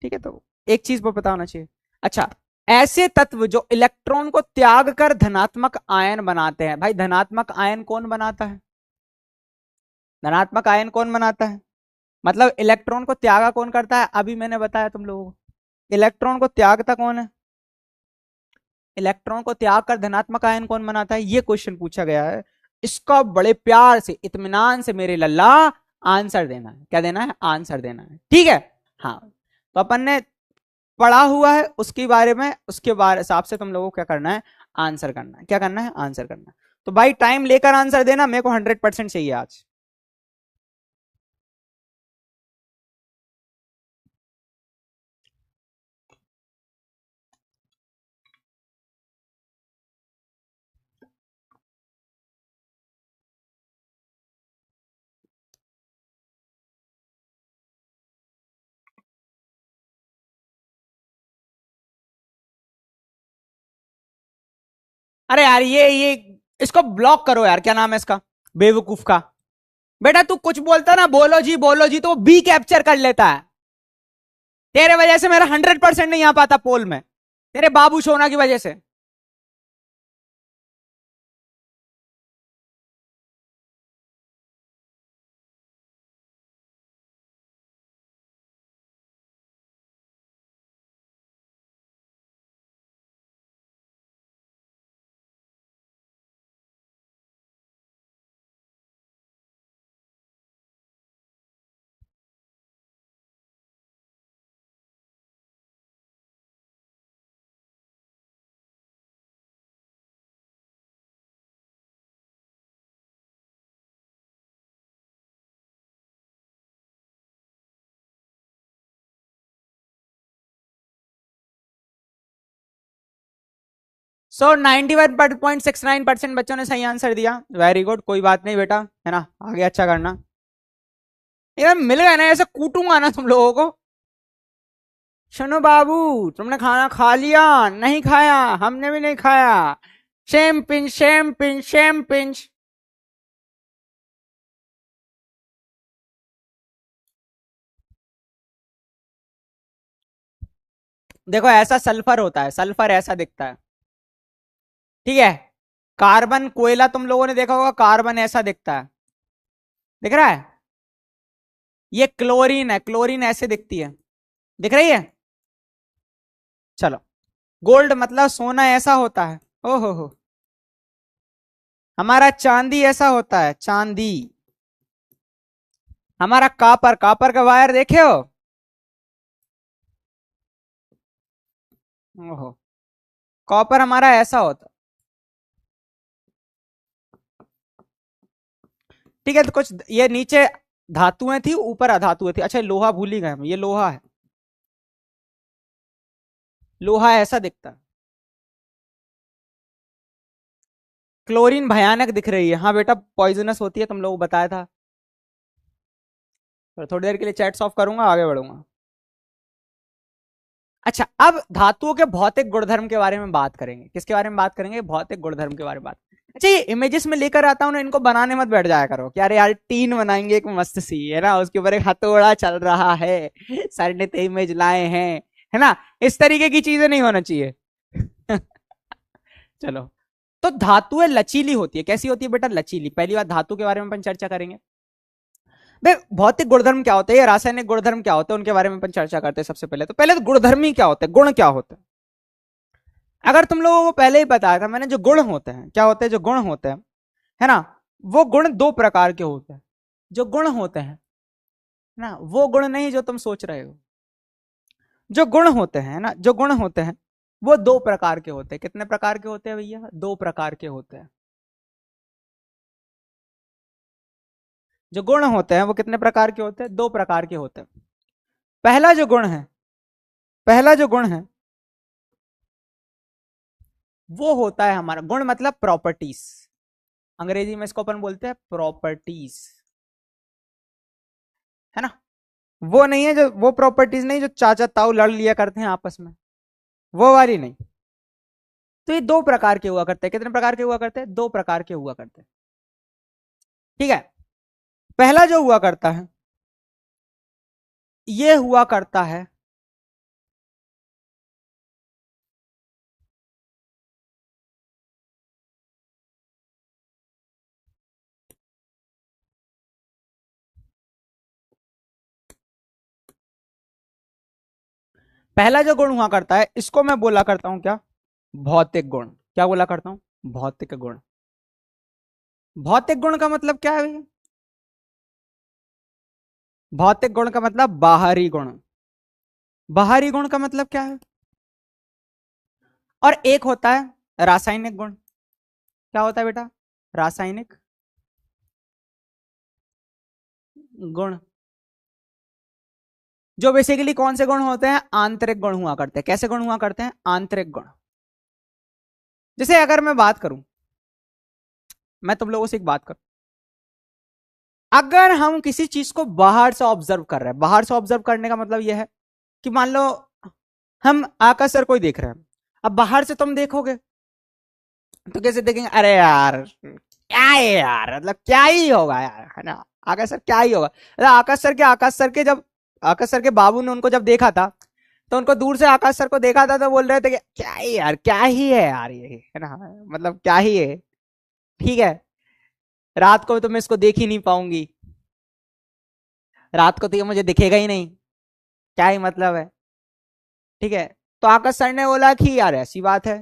ठीक है। तो एक चीज वो पता होना चाहिए। अच्छा, ऐसे तत्व जो इलेक्ट्रॉन को त्याग कर धनात्मक आयन बनाते हैं। भाई धनात्मक आयन कौन बनाता है? धनात्मक आयन कौन बनाता है? मतलब इलेक्ट्रॉन को त्यागा कौन करता है? अभी मैंने बताया तुम लोगों को, इलेक्ट्रॉन को त्यागता कौन है? इलेक्ट्रॉन को त्याग कर धनात्मक आयन कौन बनाता है? ये क्वेश्चन पूछा गया है। इसका बड़े प्यार से इत्मीनान से मेरे लल्ला आंसर देना है। क्या देना है? आंसर देना है, ठीक है। हाँ, तो अपन ने पढ़ा हुआ है उसके बारे में, उसके बारे हिसाब से तुम लोगों को क्या करना है? आंसर करना है। क्या करना है? आंसर करना है। तो भाई टाइम लेकर आंसर देना, मेरे को 100% चाहिए आज। अरे यार ये इसको ब्लॉक करो यार, क्या नाम है इसका, बेवकूफ का। बेटा तू कुछ बोलता ना, बोलो जी तो बी कैप्चर कर लेता है। तेरे वजह से मेरा 100% नहीं आ पाता पोल में, तेरे बाबू सोना की वजह से। सो 91.69% बच्चों ने सही आंसर दिया। वेरी गुड, कोई बात नहीं बेटा, है ना, आगे अच्छा करना। यार मिल गया ना, ऐसे कूटूंगा ना तुम लोगों को। सुनो बाबू, तुमने खाना खा लिया? नहीं खाया, हमने भी नहीं खाया। Same pinch, same pinch, same pinch. देखो ऐसा सल्फर होता है, सल्फर ऐसा दिखता है, ठीक है। कार्बन कोयला तुम लोगों ने देखा होगा, कार्बन ऐसा दिखता है, दिख रहा है। ये क्लोरीन है, क्लोरीन ऐसे दिखती है, दिख रही है। चलो, गोल्ड मतलब सोना ऐसा होता है, ओहो हो। हमारा चांदी ऐसा होता है, चांदी। हमारा कापर, कापर का वायर देखे हो? ओहो, कॉपर हमारा ऐसा होता, ठीक है। तो कुछ ये नीचे धातुएं थी, ऊपर अधातुएं थी। अच्छा लोहा भूल ही गए हम, ये लोहा है, लोहा ऐसा दिखता है। क्लोरीन भयानक दिख रही है, हाँ बेटा पॉइजनस होती है, तुम लोगों को बताया था। तो थोड़ी देर के लिए चैट्स ऑफ करूंगा, आगे बढ़ूंगा। अच्छा, अब धातुओं के भौतिक गुणधर्म के बारे में बात करेंगे। किसके बारे में बात करेंगे? भौतिक गुणधर्म के बारे में बात। अच्छा, ये इमेजेस में लेकर आता हूं ना, इनको बनाने मत बैठ जाया करो कि अरे यार टीन बनाएंगे एक मस्त सी, है ना, उसके ऊपर एक हथौड़ा चल रहा है, सर ने तो इमेज लाए हैं, है ना, इस तरीके की चीजें नहीं होना चाहिए। चलो, तो धातुएं लचीली होती है, कैसी होती है बेटा, लचीली। पहली बार धातु के बारे में अपन चर्चा करेंगे। भाई भौतिक गुणधर्म क्या होते हैं, रासायनिक गुणधर्म क्या होते हैं, उनके बारे में अपन चर्चा करते हैं। सबसे पहले तो गुणधर्म ही क्या होते हैं, गुण क्या होते हैं। अगर तुम लोगों को पहले ही बताया था मैंने, जो गुण होते हैं, क्या होते हैं, जो गुण होते हैं, है ना, वो गुण दो प्रकार के होते हैं। जो गुण होते हैं ना, वो गुण नहीं जो तुम सोच रहे हो। जो गुण होते हैं ना, जो गुण होते हैं वो दो प्रकार के होते हैं। कितने प्रकार के होते हैं भैया, दो प्रकार के होते हैं। जो गुण होते हैं वो कितने प्रकार के होते हैं, दो प्रकार के होते हैं। पहला जो गुण है, पहला जो गुण है वो होता है हमारा, गुण मतलब प्रॉपर्टीज, अंग्रेजी में इसको अपन बोलते हैं प्रॉपर्टीज, है ना। वो नहीं है जो, वो प्रॉपर्टीज नहीं जो चाचा ताऊ लड़ लिया करते हैं आपस में, वो वाली नहीं। तो ये दो प्रकार के हुआ करते हैं। कितने प्रकार के हुआ करते हैं, दो प्रकार के हुआ करते हैं। ठीक है, पहला जो हुआ करता है, ये हुआ करता है पहला जो गुण हुआ करता है, इसको मैं बोला करता हूं क्या, भौतिक गुण। क्या बोला करता हूं, भौतिक गुण। भौतिक गुण का मतलब क्या है भैया, भौतिक गुण का मतलब बाहरी गुण। बाहरी गुण का मतलब क्या है, और एक होता है रासायनिक गुण। क्या होता है बेटा, रासायनिक गुण, जो बेसिकली कौन से गुण होते हैं, आंतरिक गुण हुआ करते हैं। कैसे गुण हुआ करते हैं, आंतरिक गुण। जैसे अगर मैं बात करूं, मैं तुम लोगों से एक बात करूं, अगर हम किसी चीज को बाहर से ऑब्जर्व कर रहे हैं, बाहर से ऑब्जर्व करने का मतलब यह है कि मान लो हम आकाश सर को ही देख रहे हैं, अब बाहर से तुम देखोगे तो कैसे देखेंगे, अरे यार क्या है यार, मतलब क्या ही होगा यार, है ना, आकाश सर क्या ही होगा। मतलब आकाश सर के जब आकाश सर के बाबू ने उनको जब देखा था, तो उनको दूर से आकाश सर को देखा था तो बोल रहे थे कि क्या ही यार, क्या ही है यार ये, है ना, मतलब क्या ही है। ठीक है, रात को तो मैं इसको देख ही नहीं पाऊंगी, रात को तो ये मुझे दिखेगा ही नहीं, क्या ही मतलब है। ठीक है, तो आकाश सर ने बोला कि यार ऐसी बात है,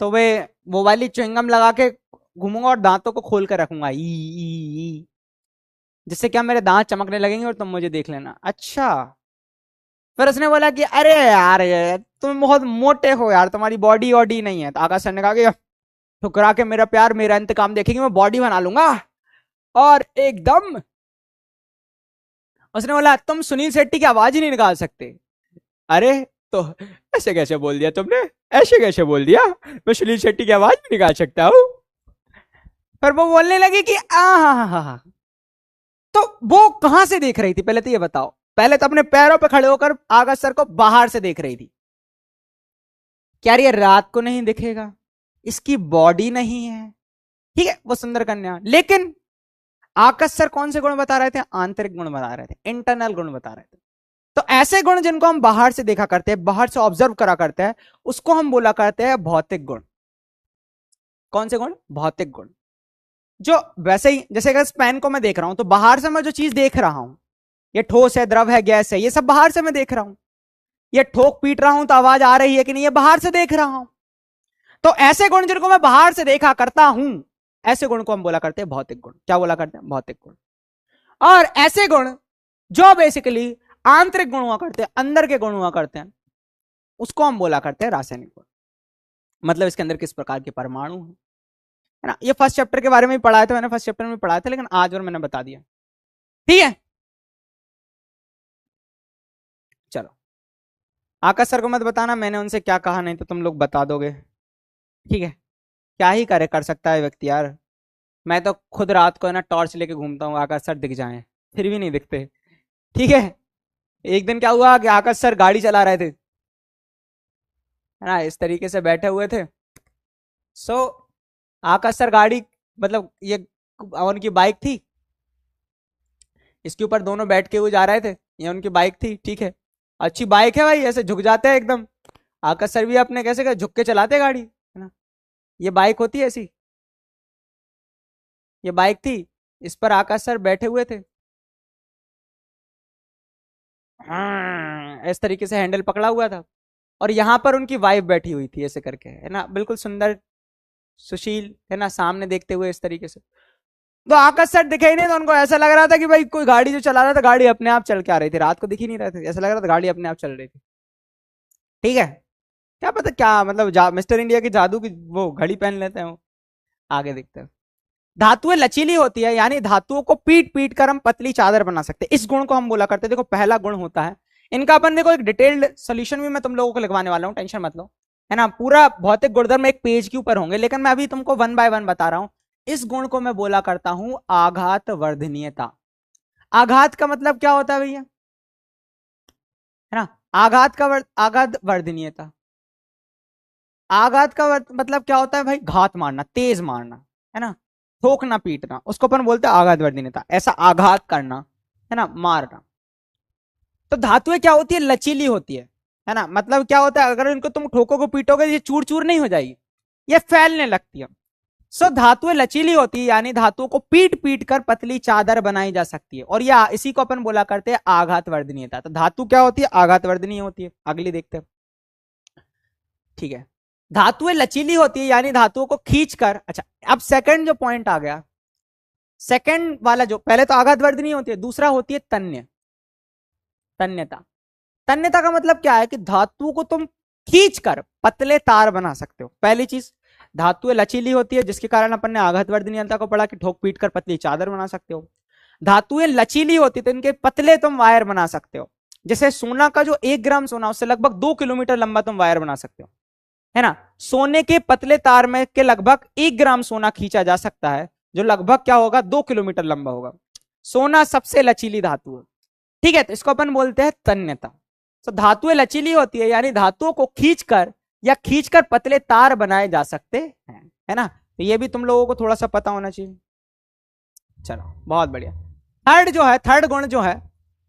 तो वे वो वाली च्युइंगम लगा के घूमूंगा और दांतों को खोल कर रखूंगा, ई जिससे क्या मेरे दांत चमकने लगेंगे और तुम मुझे देख लेना। अच्छा, फिर उसने बोला कि अरे यार ये तुम बहुत मोटे हो यार, तुम्हारी बॉडी वॉडी नहीं है। तो आकाश सर ने कहा कि ठुकरा के मेरा प्यार मेरा इंतकाम देखेंगे, मैं बॉडी बना लूंगा और एकदम। उसने बोला तुम सुनील शेट्टी की आवाज ही नहीं निकाल सकते। अरे, तो ऐसे कैसे बोल दिया तुमने, ऐसे कैसे बोल दिया, मैं सुनील शेट्टी की आवाज भी निकाल सकता हूँ। पर वो बोलने लगी कि आ हा हा हा। तो वो कहां से देख रही थी, पहले तो ये बताओ। पहले तो अपने पैरों पे खड़े होकर आकाश सर को बाहर से देख रही थी, क्या ये रात को नहीं दिखेगा, इसकी बॉडी नहीं है, ठीक है, वो सुंदर कन्या। लेकिन आकाश सर कौन से गुण बता रहे थे, आंतरिक गुण बता रहे थे, इंटरनल गुण बता रहे थे। तो ऐसे गुण जिनको हम बाहर से देखा करते हैं, बाहर से ऑब्जर्व करा करते हैं, उसको हम बोला करते हैं भौतिक गुण। कौन से गुण, भौतिक गुण। जो वैसे ही जैसे अगर पेन को मैं देख रहा हूं, तो बाहर से मैं जो चीज देख रहा हूं, ये ठोस है, द्रव है, गैस है, ये सब बाहर से मैं देख रहा हूं। ये ठोक पीट रहा हूं तो आवाज आ रही है कि नहीं, ये बाहर से देख रहा हूं। तो ऐसे गुण जिनको मैं बाहर से देखा करता हूं, ऐसे गुण को हम बोला करते हैं भौतिक गुण। क्या बोला करते हैं, भौतिक गुण। और ऐसे गुण जो बेसिकली आंतरिक गुण हुआ करते हैं, अंदर के गुण हुआ करते हैं, उसको हम बोला करते हैं रासायनिक गुण। मतलब इसके अंदर किस प्रकार के परमाणु है ना। ये फर्स्ट चैप्टर के बारे में भी पढ़ाया था मैंने, फर्स्ट चैप्टर में पढ़ाया था, लेकिन आज और मैंने बता दिया। ठीक है, चलो, आकाश सर को मत बताना मैंने उनसे क्या कहा, नहीं तो तुम लोग बता दोगे। ठीक है, क्या ही कर सकता है व्यक्ति यार। मैं तो खुद रात को है ना टॉर्च लेके घूमता हूँ, आकाश सर दिख जाए, फिर भी नहीं दिखते। ठीक है, एक दिन क्या हुआ कि आकाश सर गाड़ी चला रहे थे, है ना, इस तरीके से बैठे हुए थे। सो आकाश सर गाड़ी, मतलब ये उनकी बाइक थी, इसके ऊपर दोनों बैठ के वो जा रहे थे, ये उनकी बाइक थी, ठीक है। अच्छी बाइक है भाई, ऐसे झुक जाते हैं एकदम। आकाश सर भी अपने कैसे झुक के चलाते गाड़ी, है ना। ये बाइक होती है ऐसी, ये बाइक थी, इस पर आकाश सर बैठे हुए थे, हाँ इस तरीके से हैंडल पकड़ा हुआ था, और यहाँ पर उनकी वाइफ बैठी हुई थी ऐसे करके, है ना, बिल्कुल सुंदर सुशील, है ना, सामने देखते हुए इस तरीके से। तो आकाश सर दिखे ही नहीं, तो उनको ऐसा लग रहा था कि भाई कोई गाड़ी जो चला रहा था, गाड़ी अपने आप चल के आ रही थी, रात को दिख ही नहीं रहे थे, ऐसा लग रहा था गाड़ी अपने आप चल रही थी। ठीक है, क्या पता क्या मतलब मिस्टर इंडिया की जादू की वो घड़ी पहन लेते हैं वो। आगे देखते हैं। धातुएं लचीली होती है, यानी धातुओं को पीट पीट कर हम पतली चादर बना सकते हैं, इस गुण को हम बोला करते हैं। देखो पहला गुण होता है इनका, अपन देखो एक डिटेल्ड सोल्यूशन भी मैं तुम लोगों को लिखवाने वाला हूं, टेंशन मत लो, है ना। पूरा भौतिक गुणधर्म एक पेज के ऊपर होंगे, लेकिन मैं अभी तुमको वन बाय वन बता रहा हूं। इस गुण को मैं बोला करता हूं आघात वर्धनीयता। आघात का मतलब क्या होता है भैया, है ना, आघात वर्धनीयता। आघात का मतलब क्या होता है भाई, घात मारना, तेज मारना, है ना, ठोकना पीटना, उसको अपन बोलते हैं आघात वर्धनीयता, ऐसा आघात करना, है ना, मारना। तो धातुएं क्या होती है, लचीली होती है ना, मतलब क्या होता है, अगर इनको तुम ठोकोगे पीटोगे, ये चूर चूर नहीं हो जाएगी, ये फैलने लगती है। सो धातुएं लचीली होती है, यानी धातुओं को पीट पीट कर पतली चादर बनाई जा सकती है, और या इसी को अपन बोला करते हैं आघात वर्धनीयता। तो धातु क्या होती है, आघात वर्धनीय होती है। अगली देखते हैं। ठीक है, धातुएं लचीली होती है, यानी धातुओं को खींचकर, अच्छा अब सेकंड जो पॉइंट आ गया, सेकंड वाला जो, पहले तो आघात वर्धनीय होती है, दूसरा होती है तन्य, तन्यता। तन्यता का मतलब क्या है कि धातु को तुम खींचकर पतले तार बना सकते हो। पहली चीज, धातुएं लचीली होती है, जिसके कारण अपन ने आघात वर्धनीयता को पढ़ा कि ठोक पीट कर पतली चादर बना सकते हो। धातुएं लचीली होती है तो इनके पतले तुम वायर बना सकते हो। जैसे सोना का जो 1 ग्राम सोना, उससे लगभग 2 किलोमीटर लंबा तुम वायर बना सकते हो, है ना। सोने के पतले तार में के लगभग 1 ग्राम सोना खींचा जा सकता है, जो लगभग क्या होगा, 2 किलोमीटर लंबा होगा। सोना सबसे लचीली धातु है। ठीक है, तो इसको अपन बोलते हैं तन्यता। तो धातुएं लचीली होती है, यानी धातुओं को खींचकर या खींचकर पतले तार बनाए जा सकते हैं, है ना। तो ये भी तुम लोगों को थोड़ा सा पता होना चाहिए। चलो बहुत बढ़िया। थर्ड जो है, थर्ड गुण जो है,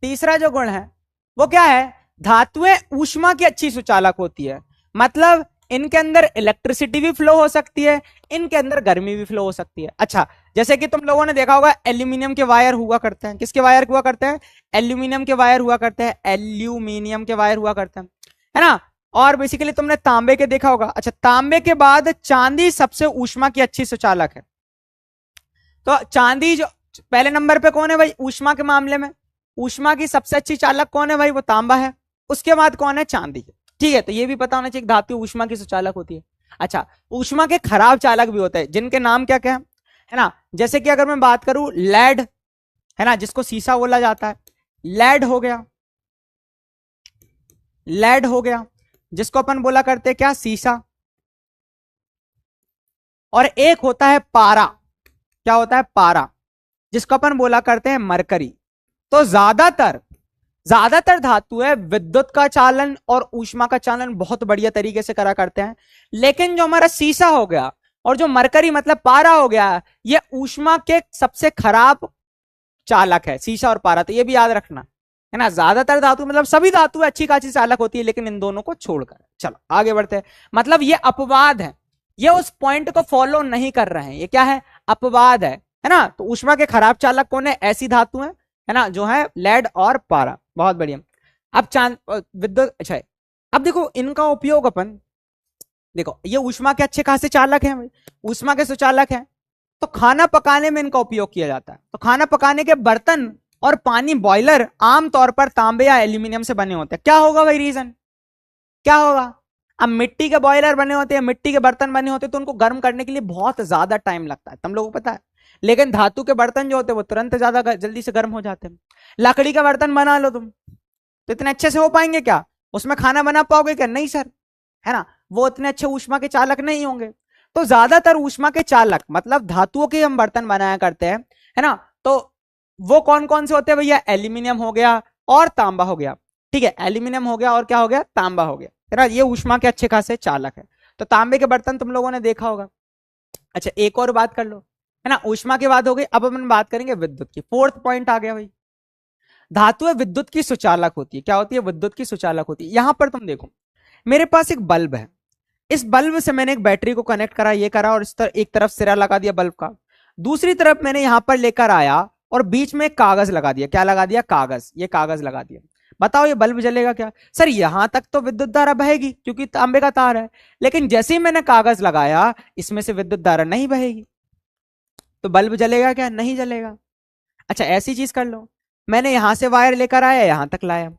तीसरा जो गुण है वो क्या है, धातुएं ऊष्मा की अच्छी सुचालक होती है, मतलब इनके अंदर इलेक्ट्रिसिटी भी फ्लो हो सकती है, इनके अंदर गर्मी भी फ्लो हो सकती है। अच्छा, जैसे कि तुम लोगों ने देखा होगा एल्यूमिनियम के वायर हुआ करते हैं, किसके वायर हुआ करते हैं, एल्यूमिनियम के वायर हुआ करते हैं, एल्यूमिनियम के वायर हुआ करते हैं, है ना। और बेसिकली तुमने तांबे के देखा होगा। अच्छा, तांबे के बाद चांदी सबसे ऊष्मा की अच्छी सुचालक है। तो चांदी जो पहले नंबर पे कौन है भाई, ऊष्मा के मामले में ऊष्मा की सबसे अच्छी चालक कौन है भाई, वो तांबा है। उसके बाद कौन है, चांदी। ठीक है, तो ये भी पता होना चाहिए धातु ऊष्मा की सुचालक होती है। अच्छा, ऊष्मा के खराब चालक भी होते हैं, जिनके नाम क्या क्या है ना। जैसे कि अगर मैं बात करूं लेड, है ना, जिसको सीसा बोला जाता है, लेड हो गया, लेड हो गया, जिसको अपन बोला करते हैं क्या, सीसा। और एक होता है पारा, क्या होता है, पारा, जिसको अपन बोला करते हैं मरकरी। तो ज्यादातर ज्यादातर धातुएं विद्युत का चालन और ऊष्मा का चालन बहुत बढ़िया तरीके से करा करते हैं, लेकिन जो हमारा सीसा हो गया और जो मरकरी मतलब पारा हो गया, ये ऊष्मा के सबसे खराब चालक है, सीसा और पारा। तो ये भी याद रखना, है ना। ज्यादातर धातु मतलब सभी धातुएं अच्छी खासी चालक होती है, लेकिन इन दोनों को छोड़कर। चलो आगे बढ़ते हैं। मतलब ये अपवाद है, ये उस पॉइंट को फॉलो नहीं कर रहे हैं, ये क्या है, अपवाद है ना। तो ऊष्मा के खराब चालक कौन है, ऐसी धातु है ना, जो है लेड और पारा। बहुत बढ़िया। अब चांद विद्युत, अच्छा है। अब देखो इनका उपयोग अपन, देखो ये ऊष्मा के अच्छे खासे चालक हैं, ऊष्मा के सुचालक हैं, तो खाना पकाने में इनका उपयोग किया जाता है। तो खाना पकाने के बर्तन और पानी बॉयलर आमतौर पर तांबे या एल्यूमिनियम से बने होते हैं। क्या होगा भाई रीजन, क्या होगा। अब मिट्टी के बॉयलर बने होते हैं, मिट्टी के बर्तन बने होते हैं, तो उनको गर्म करने के लिए बहुत ज्यादा टाइम लगता है, तुम लोगों को पता है। लेकिन धातु के बर्तन जो होते हैं वो तुरंत ज्यादा जल्दी से गर्म हो जाते हैं। लकड़ी का बर्तन बना लो तुम, तो इतने अच्छे से हो पाएंगे क्या, उसमें खाना बना पाओगे क्या, नहीं सर, है ना। वो इतने अच्छे ऊष्मा के चालक नहीं होंगे। तो ज्यादातर ऊष्मा के चालक मतलब धातुओं के हम बर्तन बनाया करते हैं, है ना। तो वो कौन कौन से होते हैं भैया, एल्यूमिनियम हो गया और तांबा हो गया। ठीक है, एल्यूमिनियम हो गया और क्या हो गया, तांबा हो गया, है ना। ये ऊष्मा के अच्छे खासे चालक है। तो तांबे के बर्तन तुम लोगों ने देखा होगा। अच्छा, एक और बात कर लो, है ना, ऊष्मा की बात हो गई। अब अपन बात करेंगे विद्युत की। फोर्थ पॉइंट आ गया भाई, धातुएं विद्युत की सुचालक होती है। क्या होती है? विद्युत की सुचालक होती है। यहां पर तुम देखो, मेरे पास एक बल्ब है, इस बल्ब से मैंने एक बैटरी को कनेक्ट करा, ये करा, और इस तरह एक तरफ सिरा लगा दिया बल्ब का, दूसरी तरफ मैंने यहां पर लेकर आया और बीच में कागज लगा दिया। क्या लगा दिया? कागज। ये कागज लगा दिया। बताओ ये बल्ब जलेगा क्या? सर यहां तक तो विद्युत धारा बहेगी क्योंकि तांबे का तार है, लेकिन जैसे ही मैंने कागज लगाया इसमें से विद्युत धारा नहीं बहेगी, तो बल्ब जलेगा क्या? नहीं जलेगा। अच्छा ऐसी चीज कर लो, मैंने यहां से वायर लेकर आया, यहां तक लाया,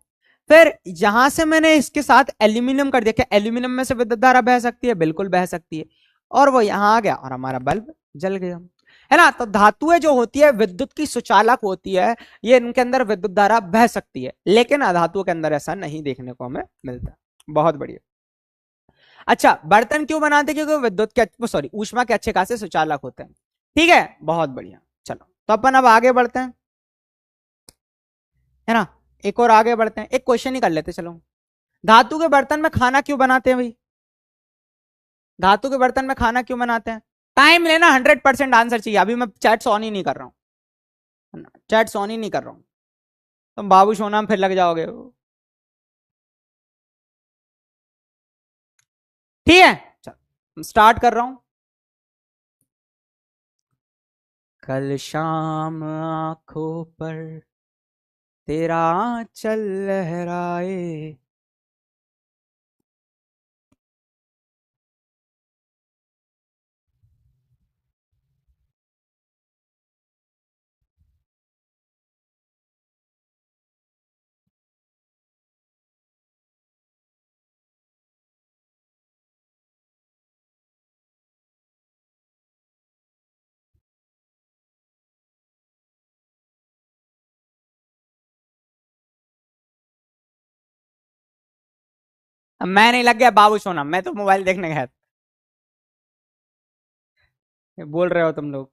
फिर यहां से मैंने इसके साथ एल्यूमिनियम कर दिया। क्या एल्यूमिनियम में से विद्युत धारा बह सकती है? बिल्कुल बह सकती है। और वो यहां आ गया और हमारा बल्ब जल गया, है ना। तो धातुएं जो होती है विद्युत की सुचालक होती है, ये इनके अंदर विद्युत धारा बह सकती है, लेकिन अधातुओं के अंदर ऐसा नहीं देखने को हमें मिलता। बहुत बढ़िया। अच्छा बर्तन क्यों बनाते हैं? क्योंकि विद्युत के सॉरी ऊष्मा के अच्छे खासे सुचालक होते हैं। ठीक है, बहुत बढ़िया। चलो तो अपन अब आगे बढ़ते हैं, है ना। एक और आगे बढ़ते हैं, एक क्वेश्चन ही कर लेते चलो। धातु के बर्तन में खाना क्यों बनाते हैं भाई? धातु के बर्तन में खाना क्यों बनाते हैं? टाइम लेना, 100% आंसर चाहिए। अभी मैं चैट ऑन ही नहीं कर रहा हूँ, चैट ऑन ही नहीं कर रहा हूँ, तुम बाबू सोना में फिर लग जाओगे। ठीक है चलो स्टार्ट कर रहा हूं। कल शाम आंखों पर तेरा आंचल लहराए, अब मैं नहीं लग गया बाबू सोना, मैं तो मोबाइल देखने गया था। बोल रहे हो तुम लोग।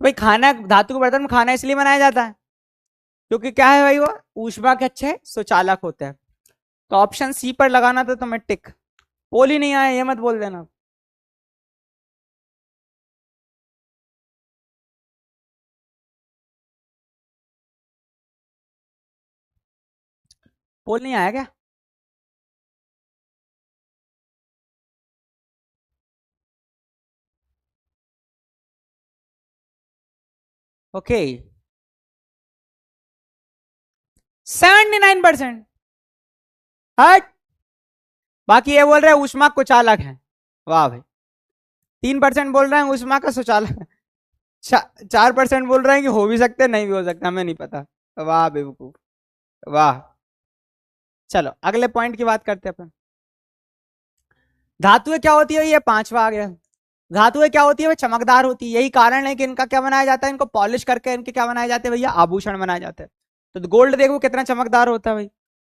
भाई खाना, धातु के बर्तन में खाना इसलिए बनाया जाता है क्योंकि क्या है भाई, वो ऊष्मा के अच्छे सुचालक होते हैं। तो ऑप्शन सी पर लगाना था तुम्हें टिक। पोल ही नहीं आया ये मत बोल देना। पोल नहीं आया क्या? ओके 79%। हट, बाकी ये बोल रहे हैं ऊष्मा कुचालक है। वाह भाई। 3% बोल रहे हैं ऊष्मा का सुचालक, 4% बोल रहे हैं कि हो भी सकते नहीं भी हो सकते, हमें नहीं पता। वाह बेवकूफ, वाह। चलो अगले पॉइंट की बात करते हैं अपन। धातुएं क्या होती है? ये पांचवा आ गया। धातुएं क्या होती है? वो चमकदार होती है, यही कारण है कि इनका क्या बनाया जाता है, इनको पॉलिश करके इनके क्या बनाए जाते हैं भैया? आभूषण बनाए जाते हैं। तो गोल्ड देखो कितना चमकदार होता है भाई,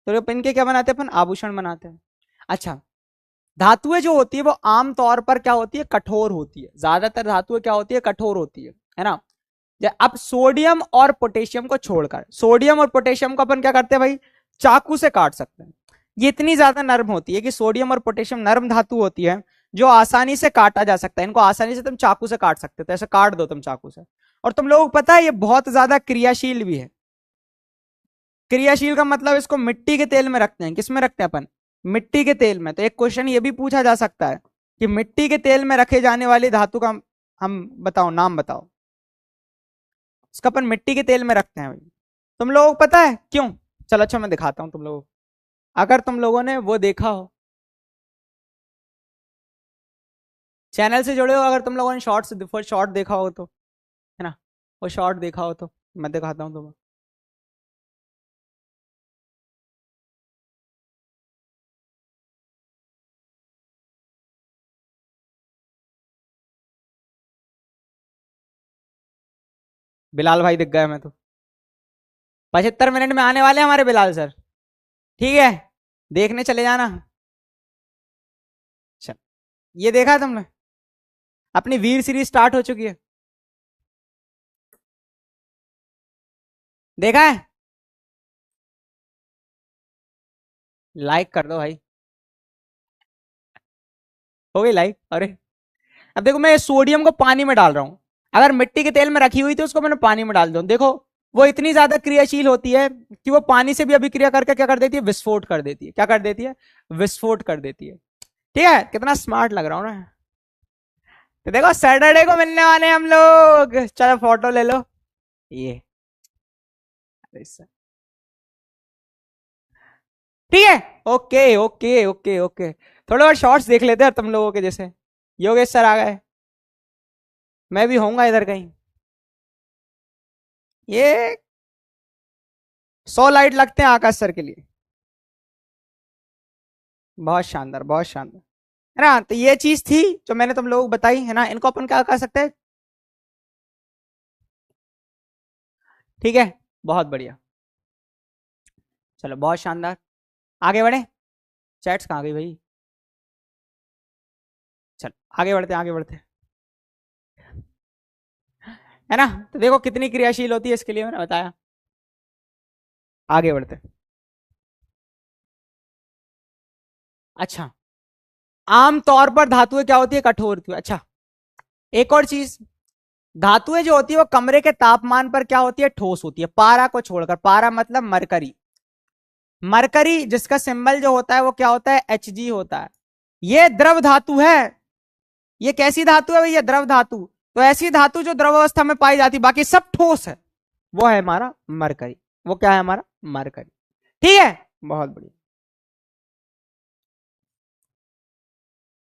तो इनके क्या बनाते हैं अपन? आभूषण बनाते हैं। अच्छा धातुएं जो होती है वो आमतौर पर क्या होती है? कठोर होती है। ज्यादातर धातुएं क्या होती है? कठोर होती है ना। अब सोडियम और पोटेशियम को छोड़कर, सोडियम और पोटेशियम को अपन क्या करते हैं भाई? चाकू से काट सकते हैं। ये इतनी ज्यादा नर्म होती है कि सोडियम और पोटेशियम नर्म धातु होती है जो आसानी से काटा जा सकता है। इनको आसानी से तुम चाकू से काट सकते हो, तो ऐसे काट दो तुम चाकू से। और तुम लोगों को पता है ये बहुत ज्यादा क्रियाशील भी है। क्रियाशील का मतलब इसको मिट्टी के तेल में रखते हैं। किस में रखते हैं अपन? मिट्टी के तेल में। तो एक क्वेश्चन ये भी पूछा जा सकता है कि मिट्टी के तेल में रखे जाने वाली धातु का हम बताओ, नाम बताओ। इसका अपन मिट्टी के तेल में रखते हैं भाई। तुम लोगों को पता है क्यों? चलो अच्छा मैं दिखाता हूं तुम लोगों को, अगर तुम लोगों ने वो देखा हो, चैनल से जुड़े हो, अगर तुम लोगों ने शॉर्ट देखा हो तो, है ना, वो शॉर्ट देखा हो तो मैं दिखाता हूँ तुम्हें। बिलाल भाई दिख गया मैं तो। 75 मिनट में आने वाले हैं हमारे बिलाल सर। ठीक है, देखने चले जाना। चल ये देखा तुमने? अपनी वीर सीरीज स्टार्ट हो चुकी है, देखा है? लाइक कर दो भाई। हो गई लाइक? अरे अब देखो मैं सोडियम को पानी में डाल रहा हूं, अगर मिट्टी के तेल में रखी हुई थी उसको मैंने पानी में डाल दूं, देखो वो इतनी ज्यादा क्रियाशील होती है कि वो पानी से भी अभिक्रिया करके क्या कर देती है, विस्फोट कर देती है। क्या कर देती है, विस्फोट कर देती है। ठीक है, कितना स्मार्ट लग रहा हूं ना। तो देखो सैटरडे को मिलने वाले हैं हम लोग, चलो फोटो ले लो ये। ठीक है, ओके ओके ओके ओके। थोड़े और शॉर्ट्स देख लेते हैं तुम लोगों के जैसे। योगेश सर आ गए, मैं भी होऊंगा इधर कहीं। ये 100 लाइट लगते हैं आकाश सर के लिए। बहुत शानदार, बहुत शानदार, है ना। तो ये चीज थी जो मैंने तुम लोगों को बताई, है ना। इनको अपन क्या कर सकते हैं, ठीक है, बहुत बढ़िया। चलो बहुत शानदार, आगे बढ़े। चैट्स कहाँ गई भाई, चलो आगे बढ़ते आगे बढ़ते, है ना। तो देखो कितनी क्रियाशील होती है, इसके लिए मैंने बताया। आगे बढ़ते। अच्छा, आमतौर पर धातुएं क्या होती है, कठोर होती है। अच्छा, एक और चीज, धातुएं जो होती है वो कमरे के तापमान पर क्या होती है, ठोस होती है, पारा को छोड़कर। पारा मतलब मरकरी। मरकरी जिसका सिंबल जो होता है वो क्या होता है, Hg होता है। ये द्रव धातु है। ये कैसी धातु है भैया, द्रव धातु। तो ऐसी धातु जो द्रव अवस्था में पाई जाती, बाकी सब ठोस है, वो है हमारा मरकरी। वो क्या है, हमारा मरकरी। ठीक है, बहुत बढ़िया।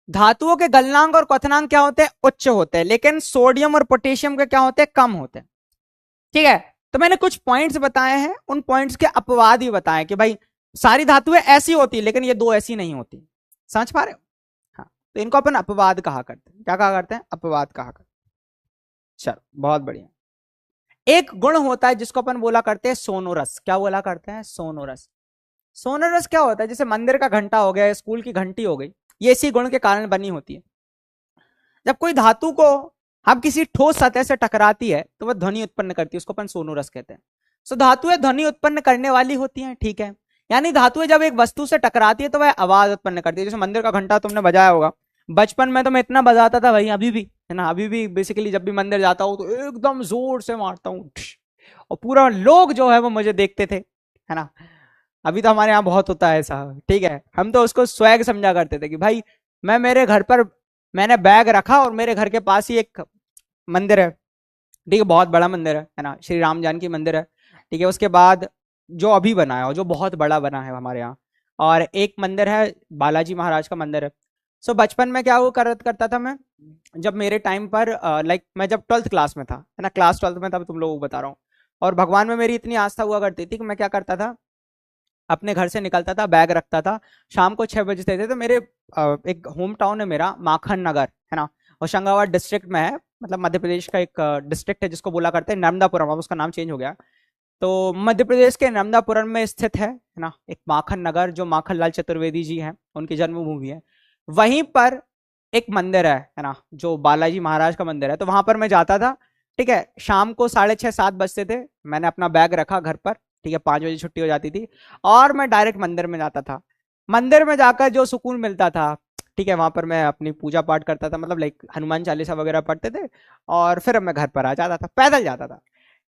धातुओं के गलनांक और क्वथनांक क्या होते हैं, उच्च होते हैं, लेकिन सोडियम और पोटेशियम के क्या होते हैं, कम होते हैं। ठीक है, तो मैंने कुछ पॉइंट्स बताए हैं, उन पॉइंट्स के अपवाद ही बताए कि भाई सारी धातुएं ऐसी होती है लेकिन ये दो ऐसी नहीं होती। समझ पा रहे हो, हाँ। तो इनको अपन अपवाद कहा करते हैं। क्या कहा करते हैं, अपवाद कहा करते हैं। चलो बहुत बढ़िया। एक गुण होता है जिसको अपन बोला करते हैं सोनोरस। क्या बोला करते हैं, सोनोरस। सोनोरस क्या होता है, जैसे मंदिर का घंटा हो गया, स्कूल की घंटी हो गई, ये इसी गुण के कारण बनी होती है। जब कोई धातु को हम किसी ठोस सतह से टकराती है तो वह ध्वनि उत्पन्न करती है, उसको अपन सोनोरस कहते हैं। सो धातुएं ध्वनि उत्पन्न करने वाली होती हैं, ठीक है। यानी धातुएं जब एक वस्तु से टकराती है तो वह आवाज उत्पन्न करती है। जैसे मंदिर का घंटा तुमने बजाया होगा, बचपन में तो मैं इतना बजाता था भाई, अभी भी है ना, अभी भी बेसिकली जब भी मंदिर जाता हूँ तो एकदम जोर से मारता हूँ, और पूरा लोग जो है वो मुझे देखते थे, है ना। अभी तो हमारे यहाँ बहुत होता है ऐसा, ठीक है। हम तो उसको स्वैग समझा करते थे कि भाई मैं मेरे घर पर मैंने बैग रखा और मेरे घर के पास ही एक मंदिर है, ठीक है, बहुत बड़ा मंदिर है ना, श्री राम जानकी मंदिर है, ठीक है। उसके बाद जो अभी बना है, जो बहुत बड़ा बना है हमारे यहाँ, और एक मंदिर है बालाजी महाराज का मंदिर है। सो बचपन में क्या वो करता था मैं, जब मेरे टाइम पर लाइक मैं जब 12th क्लास में था, है ना, क्लास 12th में, तब तुम लोगों को बता रहा हूँ। और भगवान में मेरी इतनी आस्था हुआ करती थी कि मैं क्या करता था, अपने घर से निकलता था, बैग रखता था, शाम को 6 बजे थे तो मेरे एक होम टाउन है मेरा, माखन नगर, है ना, होशंगाबाद डिस्ट्रिक्ट में है, मतलब मध्य प्रदेश का एक डिस्ट्रिक्ट है जिसको बोला करते हैं नर्मदापुरम, अब उसका नाम चेंज हो गया। तो मध्य प्रदेश के नर्मदापुरम में स्थित है ना, एक माखन नगर, जो माखन लाल चतुर्वेदी जी हैं, उनकी जन्मभूमि है। वहीं पर एक मंदिर है ना, जो बालाजी महाराज का मंदिर है। तो वहां पर मैं जाता था, ठीक है, शाम को 6:30-7 बजते थे, मैंने अपना बैग रखा घर पर, ठीक है, 5 बजे छुट्टी हो जाती थी, और मैं डायरेक्ट मंदिर में जाता था। मंदिर में जाकर जो सुकून मिलता था, ठीक है, वहां पर मैं अपनी पूजा पाठ करता था, मतलब लाइक हनुमान चालीसा वगैरह पढ़ते थे, और फिर मैं घर पर आ जाता था, पैदल जाता था,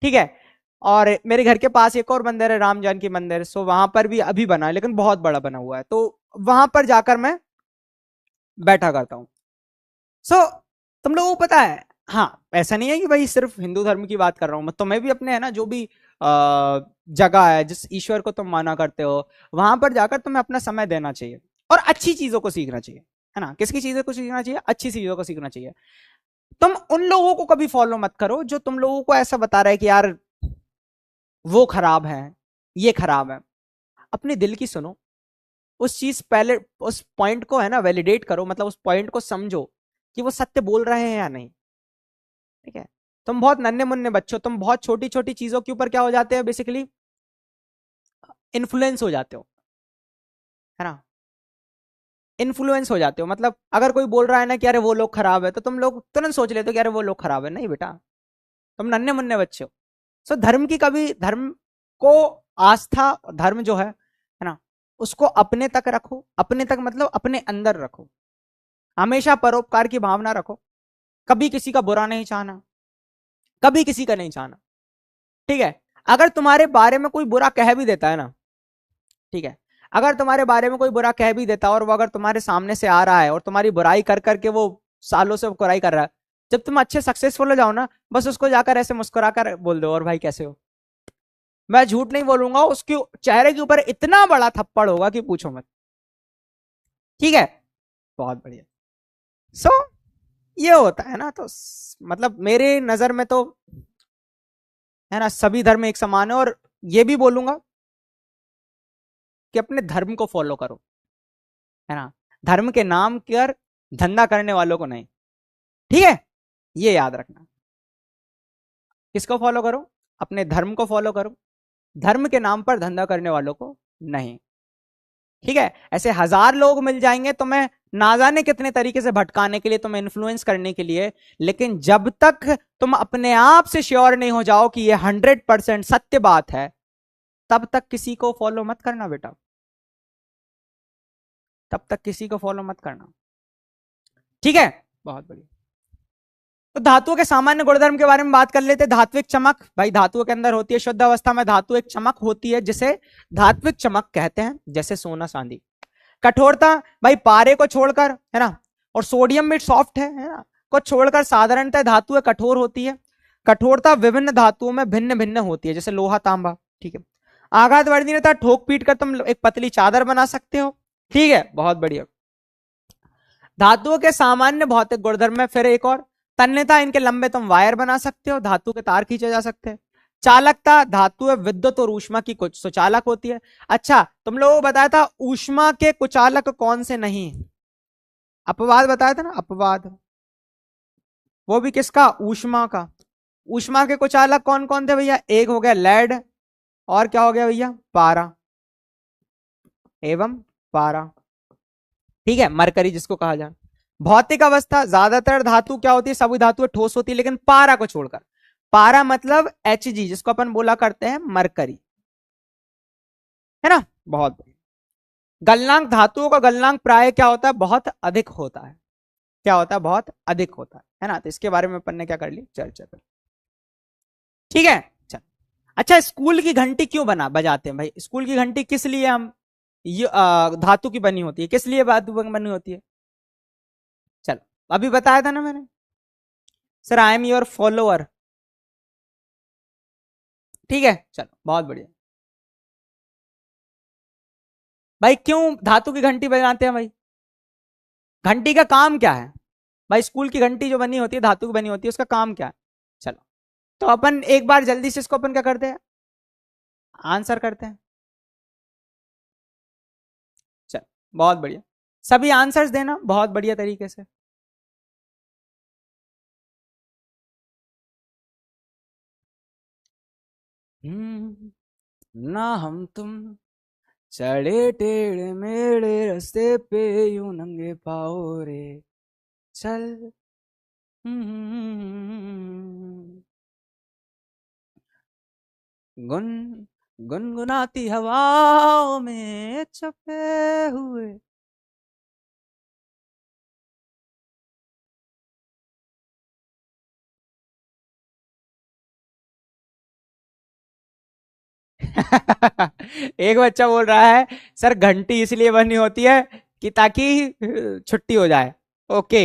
ठीक है। और मेरे घर के पास एक और मंदिर है, राम जानकी मंदिर, सो वहां पर भी अभी बना है, लेकिन बहुत बड़ा बना हुआ है, तो वहां पर जाकर मैं बैठा करता हूँ। सो तुम लोगों को पता है, हाँ, ऐसा नहीं है कि भाई सिर्फ हिंदू धर्म की बात कर रहा हूँ मैं, तो मैं भी अपने, है ना, जो भी जगह है, जिस ईश्वर को तुम माना करते हो, वहां पर जाकर तुम्हें अपना समय देना चाहिए और अच्छी चीजों को सीखना चाहिए, है ना। किसकी चीजों को सीखना चाहिए, अच्छी चीजों को सीखना चाहिए। तुम उन लोगों को कभी फॉलो मत करो जो तुम लोगों को ऐसा बता रहा है कि यार वो खराब है, ये खराब है। अपने दिल की सुनो, उस चीज पहले, उस पॉइंट को, है ना, वैलिडेट करो, मतलब उस पॉइंट को समझो कि वो सत्य बोल रहे हैं या नहीं, ठीक है। तुम बहुत नन्हे मुन्ने बच्चों, तुम बहुत छोटी छोटी चीजों के ऊपर क्या हो जाते हो, बेसिकली इन्फ्लुएंस हो जाते हो, है ना, इन्फ्लुएंस हो जाते हो। मतलब अगर कोई बोल रहा है ना कि अरे वो लोग खराब है, तो तुम लोग तुरंत सोच लेते हो कि अरे वो लोग खराब है। नहीं बेटा, तुम नन्हे मुन्ने बच्चे हो। सो धर्म की, कभी धर्म को, आस्था, धर्म जो है ना, उसको अपने तक रखो, अपने तक मतलब अपने अंदर रखो, हमेशा परोपकार की भावना रखो, कभी किसी का बुरा नहीं चाहना, कभी किसी का नहीं चाहना, ठीक है। अगर तुम्हारे बारे में कोई बुरा कह भी देता है ना, ठीक है, अगर तुम्हारे बारे में कोई बुरा कह भी देता है और वो अगर तुम्हारे सामने से आ रहा है और तुम्हारी बुराई कर करके वो सालों से बुराई कर रहा है, जब तुम अच्छे सक्सेसफुल हो जाओ ना, बस उसको जाकर ऐसे मुस्कुरा कर बोल दो, और भाई कैसे हो। मैं झूठ नहीं बोलूंगा, उसके चेहरे के ऊपर इतना बड़ा थप्पड़ होगा कि पूछो मत। ठीक है, बहुत बढ़िया। सो ये होता है ना, तो मतलब मेरे नजर में तो है ना, सभी धर्म एक समान है। और ये भी बोलूंगा कि अपने धर्म को फॉलो करो, है ना, धर्म के नाम कर धंधा करने वालों को नहीं। ठीक है, ये याद रखना। किसको फॉलो करो? अपने धर्म को फॉलो करो, धर्म के नाम पर धंधा करने वालों को नहीं। ठीक है, ऐसे हजार लोग मिल जाएंगे तुम्हें ना जाने कितने तरीके से भटकाने के लिए, तुम्हें इन्फ्लुएंस करने के लिए, लेकिन जब तक तुम अपने आप से श्योर नहीं हो जाओ कि ये 100% सत्य बात है, तब तक किसी को फॉलो मत करना बेटा, तब तक किसी को फॉलो मत करना। ठीक है, बहुत बढ़िया। तो धातुओं के सामान्य गुणधर्म के बारे में बात कर लेते हैं। धात्विक चमक, भाई धातुओं के अंदर होती है, शुद्ध अवस्था में धातु एक चमक होती है जिसे धात्विक चमक कहते हैं, जैसे सोना चांदी। कठोरता, भाई पारे को छोड़कर, है ना, और सोडियम भी सॉफ्ट है ना, को छोड़कर साधारणतः धातुएं कठोर होती है। कठोरता विभिन्न धातुओं में भिन्न भिन्न होती है, जैसे लोहा तांबा। ठीक है, आघात वर्धनीयता, ठोक पीट कर तुम एक पतली चादर बना सकते हो। ठीक है, बहुत बढ़िया। धातुओं के सामान्य भौतिक गुणधर्म में फिर एक और, तन्यता, इनके लंबे तुम वायर बना सकते हो, धातु के तार खींचे जा सकते हैं। चालकता, धातु विद्युत और ऊष्मा की कुछ सुचालक होती है। अच्छा, तुम लोगों को बताया था ऊष्मा के कुचालक कौन से नहीं, अपवाद बताया था ना, अपवाद, वो भी किसका? ऊष्मा का। ऊष्मा के कुचालक कौन कौन थे भैया? एक हो गया लेड, और क्या हो गया भैया? पारा एवं पारा। ठीक है, मरकरी जिसको कहा जाए। भौतिक अवस्था, ज्यादातर धातु क्या होती है? सभी धातुएं ठोस होती है, लेकिन पारा को छोड़कर। पारा मतलब Hg, जिसको अपन बोला करते हैं मरकरी, है ना, बहुत बढ़िया। गलनांक, धातुओं का गलनांक प्राय क्या होता है? बहुत अधिक होता है। क्या होता है? बहुत अधिक होता है ना। तो इसके बारे में अपन ने क्या कर ली? चर्चा कर। ठीक है, चल। अच्छा, स्कूल की घंटी क्यों बजाते हैं भाई? स्कूल की घंटी किस लिए हम, ये धातु की बनी होती है, किस लिए धातु बनी होती है? चलो, अभी बताया था ना मैंने, sir I am your follower. ठीक है, चलो बहुत बढ़िया। भाई क्यों धातु की घंटी बजाते हैं भाई? घंटी का काम क्या है भाई? स्कूल की घंटी जो बनी होती है, धातु की बनी होती है, उसका काम क्या है? चलो, तो अपन एक बार जल्दी से इसको अपन क्या करते हैं, आंसर करते हैं। चलो, बहुत बढ़िया, सभी आंसर्स देना बहुत बढ़िया तरीके से। ना हम तुम चढ़े टेढ़े मेढ़े रास्ते पे यूं नंगे पाओ रे चल। गुन गुनगुनाती हवाओं में छपे हुए। एक बच्चा बोल रहा है सर घंटी इसलिए बनी होती है कि ताकि छुट्टी हो जाए। ओके,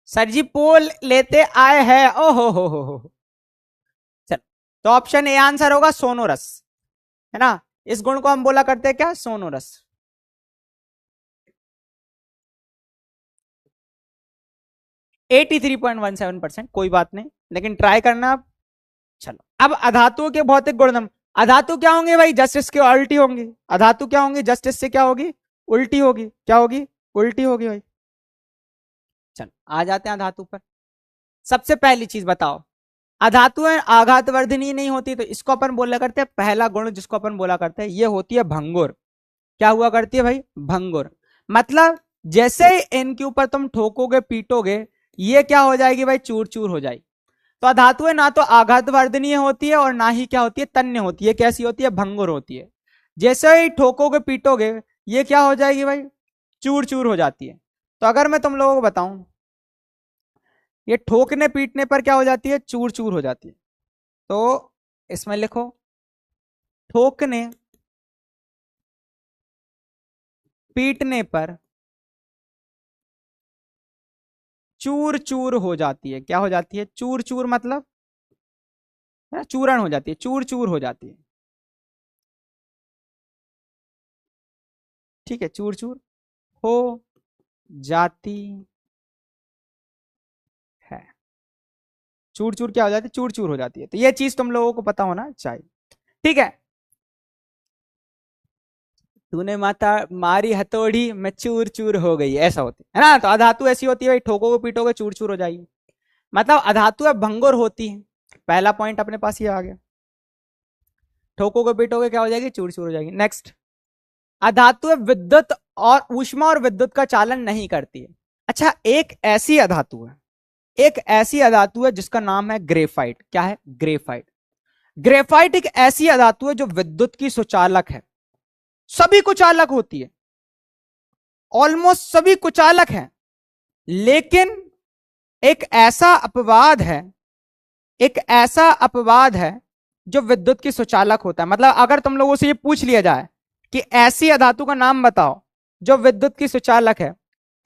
सर जी पोल लेते आए हैं। ओहो हो। चल, तो ऑप्शन ए आंसर होगा सोनोरस, है ना। इस गुण को हम बोला करते हैं क्या? सोनोरस। 83.17%, कोई बात नहीं, लेकिन ट्राई करना आप। चलो, अब अधातुओं के भौतिक गुणधर्म। अधातु क्या होंगे भाई? जस्ट इसके उल्टी होंगी। अधातु क्या होंगी? जस्ट इससे क्या होगी? उल्टी होगी। क्या होगी? उल्टी होगी भाई। चलो, आ जाते हैं धातु पर। सबसे पहली चीज बताओ, अधातुएं आघात वर्धनीय नहीं होती, तो इसको अपन बोला करते हैं पहला गुण, जिसको अपन बोला करते हैं, ये होती है भंगुर। क्या हुआ करती है भाई? भंगुर। मतलब जैसे ही इनके ऊपर तुम ठोकोगे पीटोगे, ये क्या हो जाएगी भाई? चूर चूर हो जाएगी। तो अधातुएं ना तो आघात वर्धनीय होती है और ना ही क्या होती है? तन्य होती है। कैसी होती है? भंगुर होती है। जैसे ही ठोकोगे पीटोगे, ये क्या हो जाएगी भाई, चूर चूर हो जाती है। तो अगर मैं तुम लोगों को बताऊं, ये ठोकने पीटने पर क्या हो जाती है, चूर चूर हो जाती है। तो इसमें लिखो, ठोकने पीटने पर चूर चूर हो जाती है। क्या हो जाती है, चूर चूर, मतलब चूरण हो जाती है, चूर चूर हो जाती है। ठीक है, चूर चूर हो जाती है। चूर चूर क्या हो जाती है, चूर चूर हो जाती है। तो ये चीज तुम लोगों को पता होना चाहिए। ठीक है, तूने माता मारी हथौड़ी मैं चूर चूर हो गई, ऐसा होती है ना। तो अधातु ऐसी होती है भाई, ठोकोगे पीटोगे चूर चूर हो जाएगी। मतलब अधातु है भंगुर होती है। पहला पॉइंट अपने पास ये आ गया, ठोकोगे पीटोगे क्या हो जाएगी, चूर चूर हो जाएगी। नेक्स्ट, अधातु विद्युत और ऊष्मा और विद्युत का चालन नहीं करती है। अच्छा, एक ऐसी अधातु है, एक ऐसी अधातु है जिसका नाम है ग्रेफाइट। क्या है, ग्रेफाइट। ग्रेफाइट एक ऐसी अधातु है जो विद्युत की सुचालक है, सभी कुचालक होती है, ऑलमोस्ट सभी कुचालक हैं। लेकिन एक ऐसा अपवाद है, एक ऐसा अपवाद है जो विद्युत की सुचालक होता है। मतलब अगर तुम लोगों से ये पूछ लिया जाए कि ऐसी अधातु का नाम बताओ जो विद्युत की सुचालक है,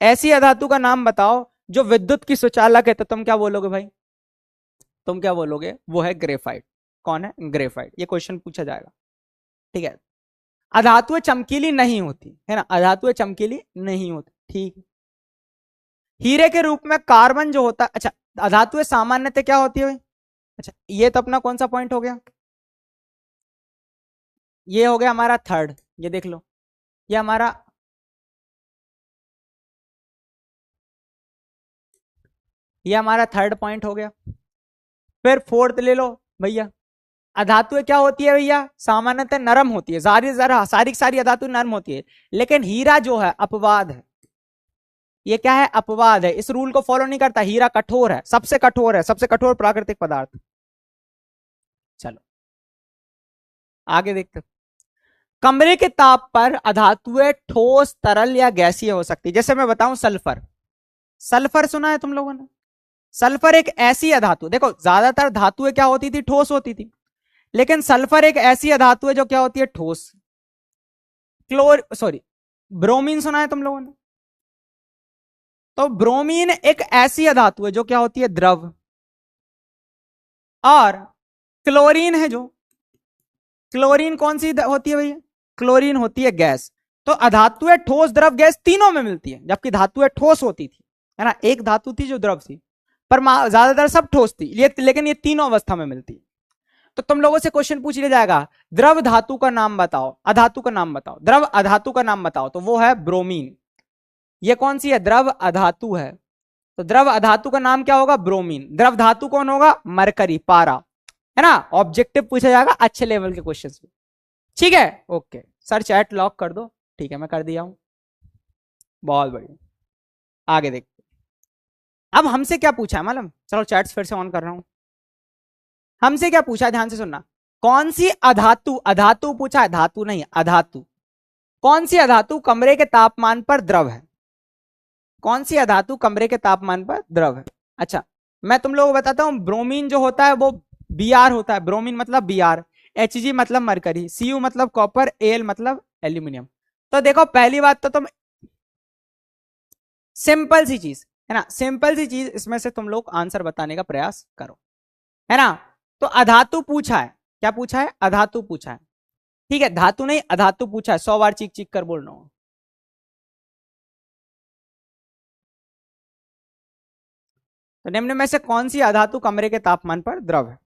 ऐसी अधातु का नाम बताओ जो विद्युत की सुचालक है, तो तुम क्या बोलोगे भाई, तुम क्या बोलोगे, वो है ग्रेफाइट। कौन है, ग्रेफाइट। ये क्वेश्चन पूछा जाएगा। ठीक है, अधातुएं चमकीली नहीं होती है ना, अधातुएं चमकीली नहीं होती। ठीक, हीरे के रूप में कार्बन जो होता है। अच्छा, अधातुएं सामान्यतः क्या होती है भाई। अच्छा, ये तो अपना कौन सा पॉइंट हो गया, ये हो गया हमारा थर्ड। ये देख लो, ये हमारा, ये हमारा थर्ड पॉइंट हो गया। फिर फोर्थ ले लो भैया, अधातुएं क्या होती है भैया, सामान्यतः नरम होती है, सारी जरा सारी की सारी अधातु नरम होती है। लेकिन हीरा जो है अपवाद है, ये क्या है, अपवाद है, इस रूल को फॉलो नहीं करता। हीरा कठोर है, सबसे कठोर है, सबसे कठोर प्राकृतिक पदार्थ। चलो आगे देखते, कमरे के ताप पर अधातुएं ठोस तरल या गैसीय हो सकती है। जैसे मैं बताऊं, सल्फर, सल्फर सुना है तुम लोगों ने। सल्फर एक ऐसी अधातु, देखो ज्यादातर धातुएं क्या होती थी, ठोस होती थी, लेकिन सल्फर एक ऐसी अधातु है जो क्या होती है, ठोस। क्लोर सॉरी, ब्रोमीन सुना है तुम लोगों ने। तो ब्रोमीन एक ऐसी अधातु है जो क्या होती है, द्रव। और क्लोरीन है जो, क्लोरीन कौन सी होती है भैया, क्लोरीन होती है गैस। तो अधातुएं ठोस द्रव गैस तीनों में मिलती है, जबकि धातुएं ठोस होती थी, है ना, एक धातु थी जो द्रव थी, पर ज्यादातर सब ठोस थी ये, लेकिन ये तीनों अवस्था में मिलती है। तो तुम लोगों से क्वेश्चन पूछ लिया जाएगा, द्रव धातु का नाम बताओ, अधातु का नाम बताओ, द्रव अधातु का नाम बताओ, तो वो है ब्रोमीन। ये कौन सी है, द्रव अधातु है। तो द्रव अधातु का नाम क्या होगा, ब्रोमीन। द्रव धातु कौन होगा, मरकरी, पारा, है ना। ऑब्जेक्टिव पूछा जाएगा अच्छे लेवल के क्वेश्चन में। ठीक है, ओके सर, चैट लॉक कर दो। ठीक है, मैं कर दिया हूं, बहुत बढ़िया। आगे देख, अब हमसे क्या पूछा है मालूम, चलो चैट्स फिर से ऑन कर रहा हूं। हमसे क्या पूछा है, ध्यान से सुनना। कौन सी अधातु, अधातु पूछा है, धातु नहीं, अधातु। कौन सी अधातु कमरे के तापमान पर द्रव है, कौन सी अधातु कमरे के तापमान पर द्रव है। अच्छा, मैं तुम लोगों को बताता हूं, ब्रोमीन जो होता है वो Br होता है, ब्रोमीन मतलब Br, Hg मतलब मरकरी, Cu मतलब कॉपर, Al मतलब एल्यूमिनियम। तो देखो पहली बात तो तुम, सिंपल सी चीज है ना, सिंपल सी चीज, इसमें से तुम लोग आंसर बताने का प्रयास करो, है ना। तो अधातु पूछा है, क्या पूछा है, अधातु पूछा है। ठीक है, धातु नहीं अधातु पूछा है, 100 बार चीख चीख कर बोल रहा हूं। तो निम्न में से कौन सी अधातु कमरे के तापमान पर द्रव है।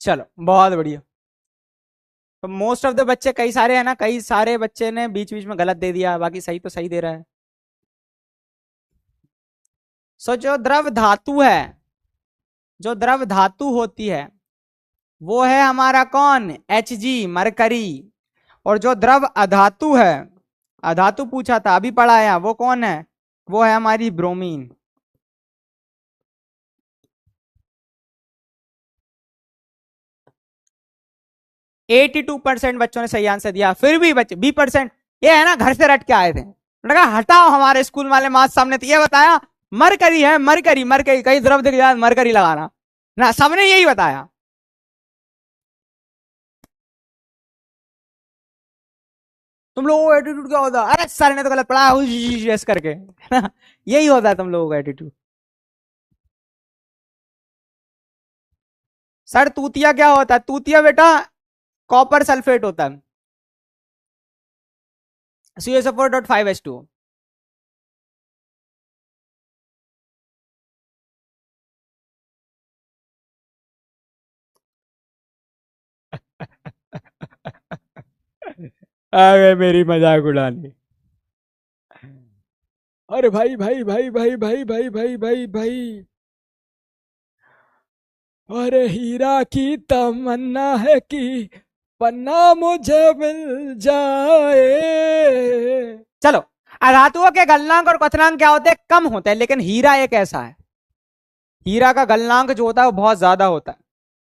चलो बहुत बढ़िया, तो मोस्ट ऑफ द बच्चे, कई सारे है ना, कई सारे बच्चे ने बीच बीच में गलत दे दिया, बाकी सही तो सही दे रहा है। सो जो द्रव धातु है, जो द्रव धातु होती है वो है हमारा कौन, Hg, मरकरी। और जो द्रव अधातु है, अधातु पूछा था अभी पढ़ाया, वो कौन है, वो है हमारी ब्रोमीन। 82% बच्चों ने सही आंसर दिया। फिर भी बच्चे 20%, ये है ना घर से रट के आए थे, लगा हटाओ हमारे स्कूल वाले मार्क्स सामने, तो ये बताया मरकरी है, मरकरी, मरकरी कई द्रव दिख जाए मरकरी लगाना ना, सबने यही बताया। तुम लोगों का एटीट्यूड क्या होता है, अरे सर ने तो गलत पढ़ा ऐसे करके, है ना, यही होता है तुम लोगों का एटीट्यूड। सर तूतिया क्या होता है, तूतिया बेटा कॉपर सल्फेट होता है, CuSO4.5H2। अरे मेरी मजाक उड़ानी। अरे भाई भाई भाई भाई भाई भाई भाई भाई भाई, अरे हीरा की तमन्ना है कि पन्ना मुझे मिल जाए। चलो, अधातुओं के गलनांक और क्वथनांक क्या होते हैं, कम होते हैं, लेकिन हीरा एक ऐसा है, हीरा का गलनांक जो होता है वो बहुत ज्यादा होता है।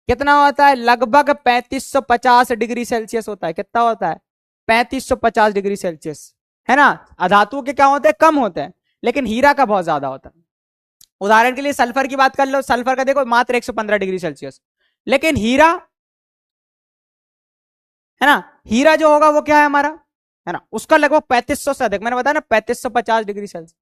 कितना होता है, लगभग 3550 डिग्री सेल्सियस होता है। कितना होता है, 3550 डिग्री सेल्सियस, है ना। अधातुओं के क्या होते हैं, कम होते हैं, लेकिन हीरा का बहुत ज्यादा होता है। उदाहरण के लिए सल्फर की बात कर लो, सल्फर का देखो मात्र 115 डिग्री सेल्सियस, लेकिन हीरा, है ना, हीरा जो होगा वो क्या है हमारा, है ना, उसका लगभग 3500 से अधिक, मैंने बताया ना 3550 डिग्री सेल्सियस।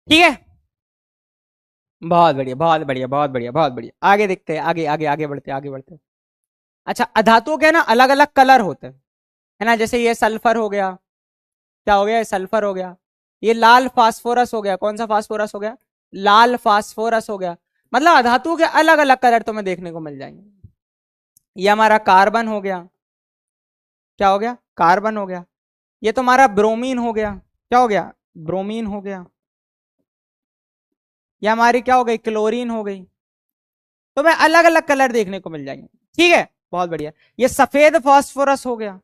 ठीक है, बहुत बढ़िया बहुत बढ़िया बहुत बढ़िया बहुत बढ़िया, आगे देखते हैं, आगे आगे आगे बढ़ते आगे बढ़ते। अच्छा, अधातुओं के ना अलग अलग कलर होते हैं, है ना, जैसे ये सल्फर हो गया, क्या हो गया, ये सल्फर हो गया, ये लाल फास्फोरस हो गया, कौन सा फास्फोरस हो गया, लाल फास्फोरस हो गया। मतलब अधातुओं के अलग अलग कलर तुम्हें देखने को मिल जाएंगे। ये हमारा कार्बन हो गया, क्या हो गया, कार्बन हो गया। ये तुम्हारा ब्रोमीन हो गया, क्या हो गया, ब्रोमीन हो गया। ये हमारी क्या हो गई, क्लोरीन हो गई। तुम्हें अलग अलग कलर देखने को मिल जाएंगे, ठीक है, बहुत बढ़िया। ये सफेद फास्फोरस हो गया,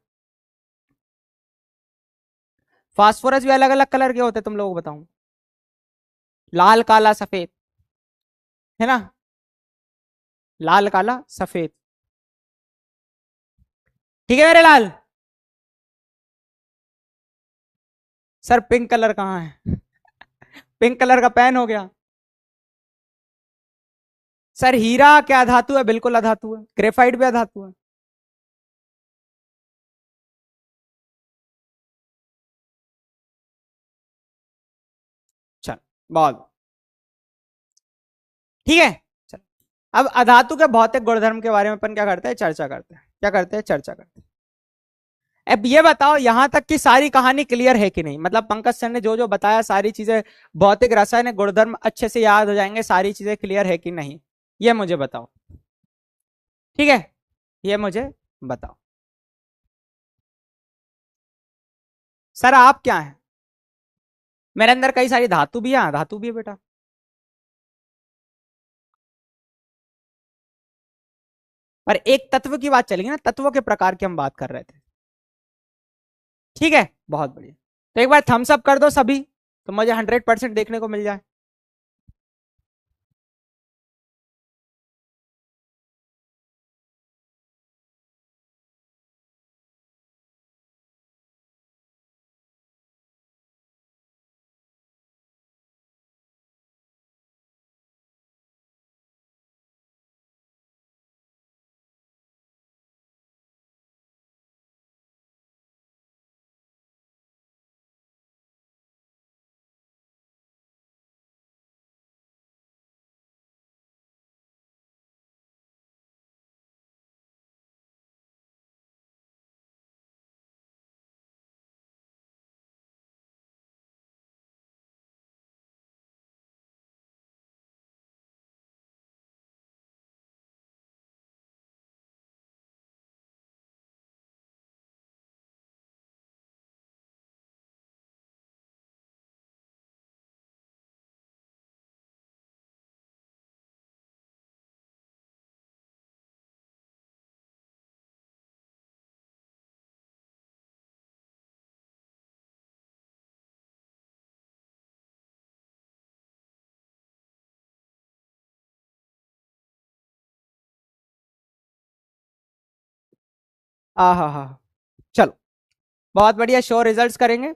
फास्फोरस भी अलग अलग कलर के होते हैं, तुम लोगों को बताऊं, लाल काला सफेद, है ना, लाल काला सफेद, ठीक है मेरे लाल। सर पिंक कलर कहाँ है, पिंक कलर का पेन हो गया। सर हीरा क्या धातु है, बिल्कुल अधातु है, ग्रेफाइट भी अधातु है। चल, बहुत ठीक है। चल, अब अधातु के भौतिक गुणधर्म के बारे में अपन क्या करते हैं, चर्चा करते हैं, क्या करते हैं, चर्चा करते हैं। अब ये बताओ यहां तक की सारी कहानी क्लियर है कि नहीं, मतलब पंकज सर ने जो जो बताया सारी चीजें, भौतिक रासायनिक गुणधर्म अच्छे से याद हो जाएंगे, सारी चीजें क्लियर है कि नहीं, ये मुझे बताओ, ठीक है, ये मुझे बताओ। सर आप क्या है, मेरे अंदर कई सारी धातु भी है, धातु भी है बेटा। पर एक तत्व की बात चलेगी ना, तत्वों के प्रकार की हम बात कर रहे थे, ठीक है, बहुत बढ़िया। तो एक बार थम्स अप कर दो सभी, तो मुझे 100% देखने को मिल जाए। हा हा, चलो बहुत बढ़िया, श्योर रिजल्ट्स करेंगे।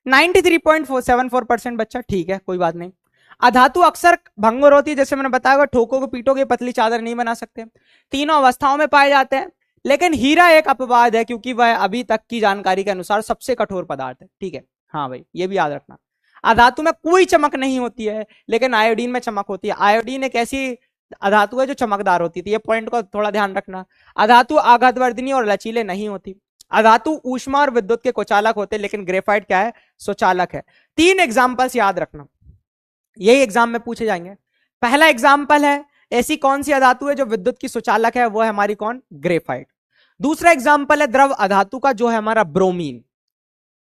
93.74% बच्चा, ठीक है कोई बात नहीं। अधातु अक्सर भंगुर होती है, जैसे मैंने बताया, ठोकोगे पीटोगे पतली चादर नहीं बना सकते। तीनों अवस्थाओं में पाए जाते हैं, लेकिन हीरा एक अपवाद है, क्योंकि वह अभी तक की जानकारी के अनुसार सबसे कठोर पदार्थ है। ठीक है, हाँ भाई ये भी याद रखना। अधातु में कोई चमक नहीं होती है, लेकिन आयोडीन में चमक होती है। आयोडीन एक ऐसी अधातु है जो चमकदार होती थी, ये पॉइंट को थोड़ा ध्यान रखना। अधातु आघातवर्धनी और लचीले नहीं होती। अधातु ऊष्मा और विद्युत के कुचालक होते, लेकिन ग्रेफाइट क्या है, सुचालक है। तीन एग्जाम्पल्स याद रखना, यही एग्जाम में पूछे जाएंगे। पहला एग्जाम्पल है, ऐसी कौन सी अधातु है जो विद्युत की सुचालक है, वो है हमारी कौन, ग्रेफाइट। दूसरा एग्जाम्पल है द्रव अधातु का, जो है हमारा ब्रोमीन।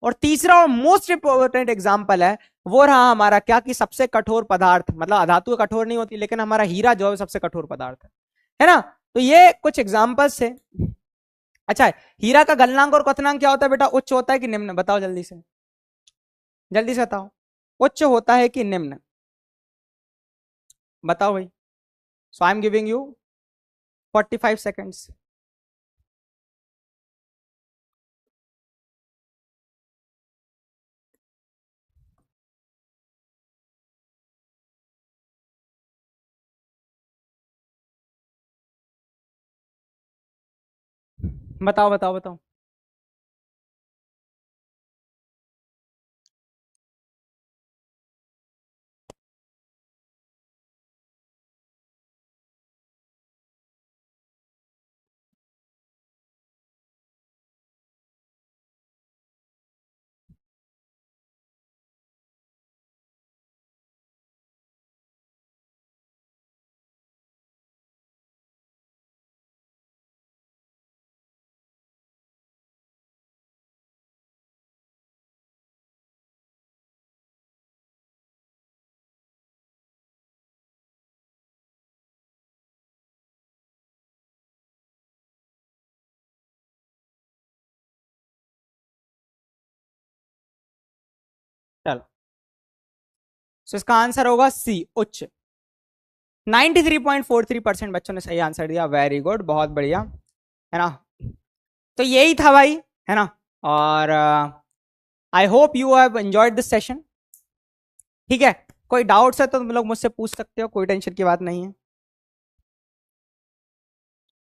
और तीसरा और मोस्ट इंपोर्टेंट एग्जाम्पल है, वो रहा हमारा क्या, कि सबसे कठोर पदार्थ, मतलब अधातु कठोर नहीं होती, लेकिन हमारा हीरा जो है सबसे कठोर पदार्थ है ना। तो ये कुछ एग्जाम्पल्स है। अच्छा, हीरा का गलनांक और क्वथनांक क्या होता है बेटा, उच्च होता है कि निम्न, बताओ जल्दी से, जल्दी से बताओ, उच्च होता है कि निम्न, बताओ भाई। So I am giving you 45 seconds. बताओ बताओ बताओ। चलो, so इसका आंसर होगा सी, उच्च। 93.43% बच्चों ने सही आंसर दिया, वेरी गुड, बहुत बढ़िया, है ना। तो यही था भाई, है ना। और I hope you have enjoyed this session. ठीक है, कोई डाउट्स है तो तुम लोग मुझसे पूछ सकते हो, कोई टेंशन की बात नहीं है,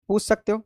पूछ सकते हो।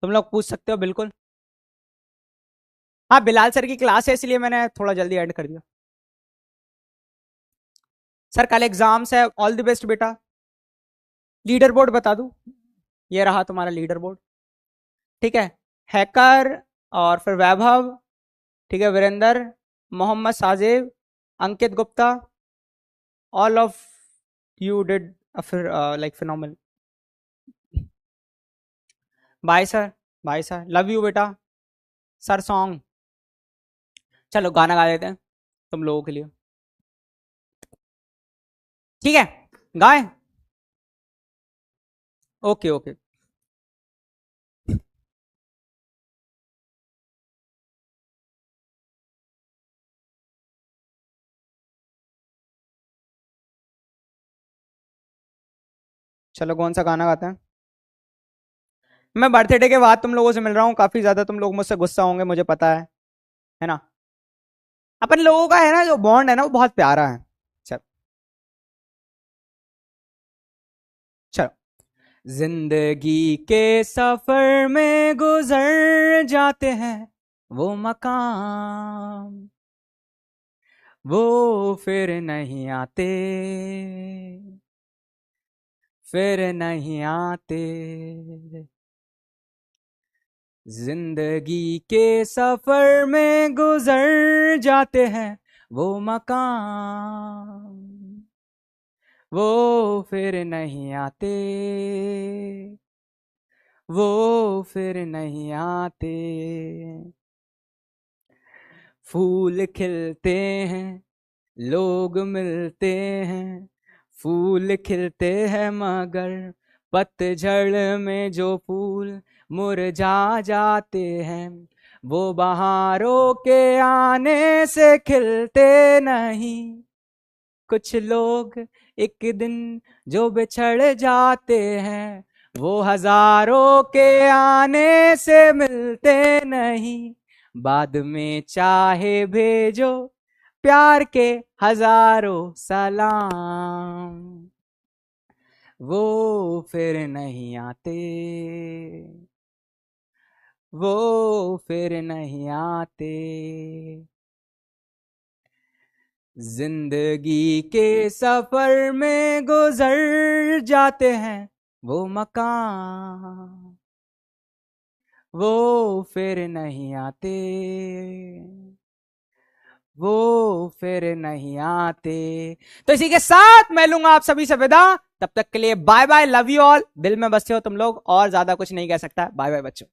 तुम लोग पूछ सकते हो बिल्कुल। हाँ, बिलाल सर की क्लास है, इसलिए मैंने थोड़ा जल्दी ऐड कर दिया। सर कल एग्जाम्स है, ऑल द बेस्ट बेटा। लीडर बोर्ड बता दूं, ये रहा तुम्हारा लीडर बोर्ड। ठीक है, हैकर, और फिर वैभव, ठीक है, Virendra, Mohammed Sajib, Ankit Gupta, all of you did फिर like phenomenal. Bye sir, bye sir, love you बेटा। सर सॉन्ग, चलो गाना गा देते हैं तुम लोगों के लिए, ठीक है, गाएं। Okay okay. चलो कौन सा गाना गाते हैं। मैं बर्थडे के बाद तुम लोगों से मिल रहा हूँ, काफी ज्यादा तुम लोग मुझसे गुस्सा होंगे, मुझे पता है ना। अपन लोगों का है ना जो बॉन्ड है ना, वो बहुत प्यारा है। चल, चलो। जिंदगी के सफर में गुजर जाते हैं वो मकाम, वो फिर नहीं आते, फिर नहीं आते। जिंदगी के सफर में गुजर जाते हैं वो मकान, वो फिर नहीं आते, वो फिर नहीं आते। फूल खिलते हैं, लोग मिलते हैं, फूल खिलते हैं मगर पतझड़ में जो फूल मुरझा जाते हैं, वो बहारों के आने से खिलते नहीं। कुछ लोग एक दिन जो बिछड़ जाते हैं, वो हजारों के आने से मिलते नहीं। बाद में चाहे भेजो प्यार के हजारों सलाम, वो फिर नहीं आते, वो फिर नहीं आते। जिंदगी के सफर में गुजर जाते हैं वो मकान, वो फिर नहीं आते, वो फिर नहीं आते। तो इसी के साथ मैं लूंगा आप सभी से विदा। तब तक के लिए bye bye, love you all. दिल में बसते हो तुम लोग, और ज्यादा कुछ नहीं कह सकता। बाय बाय बच्चों।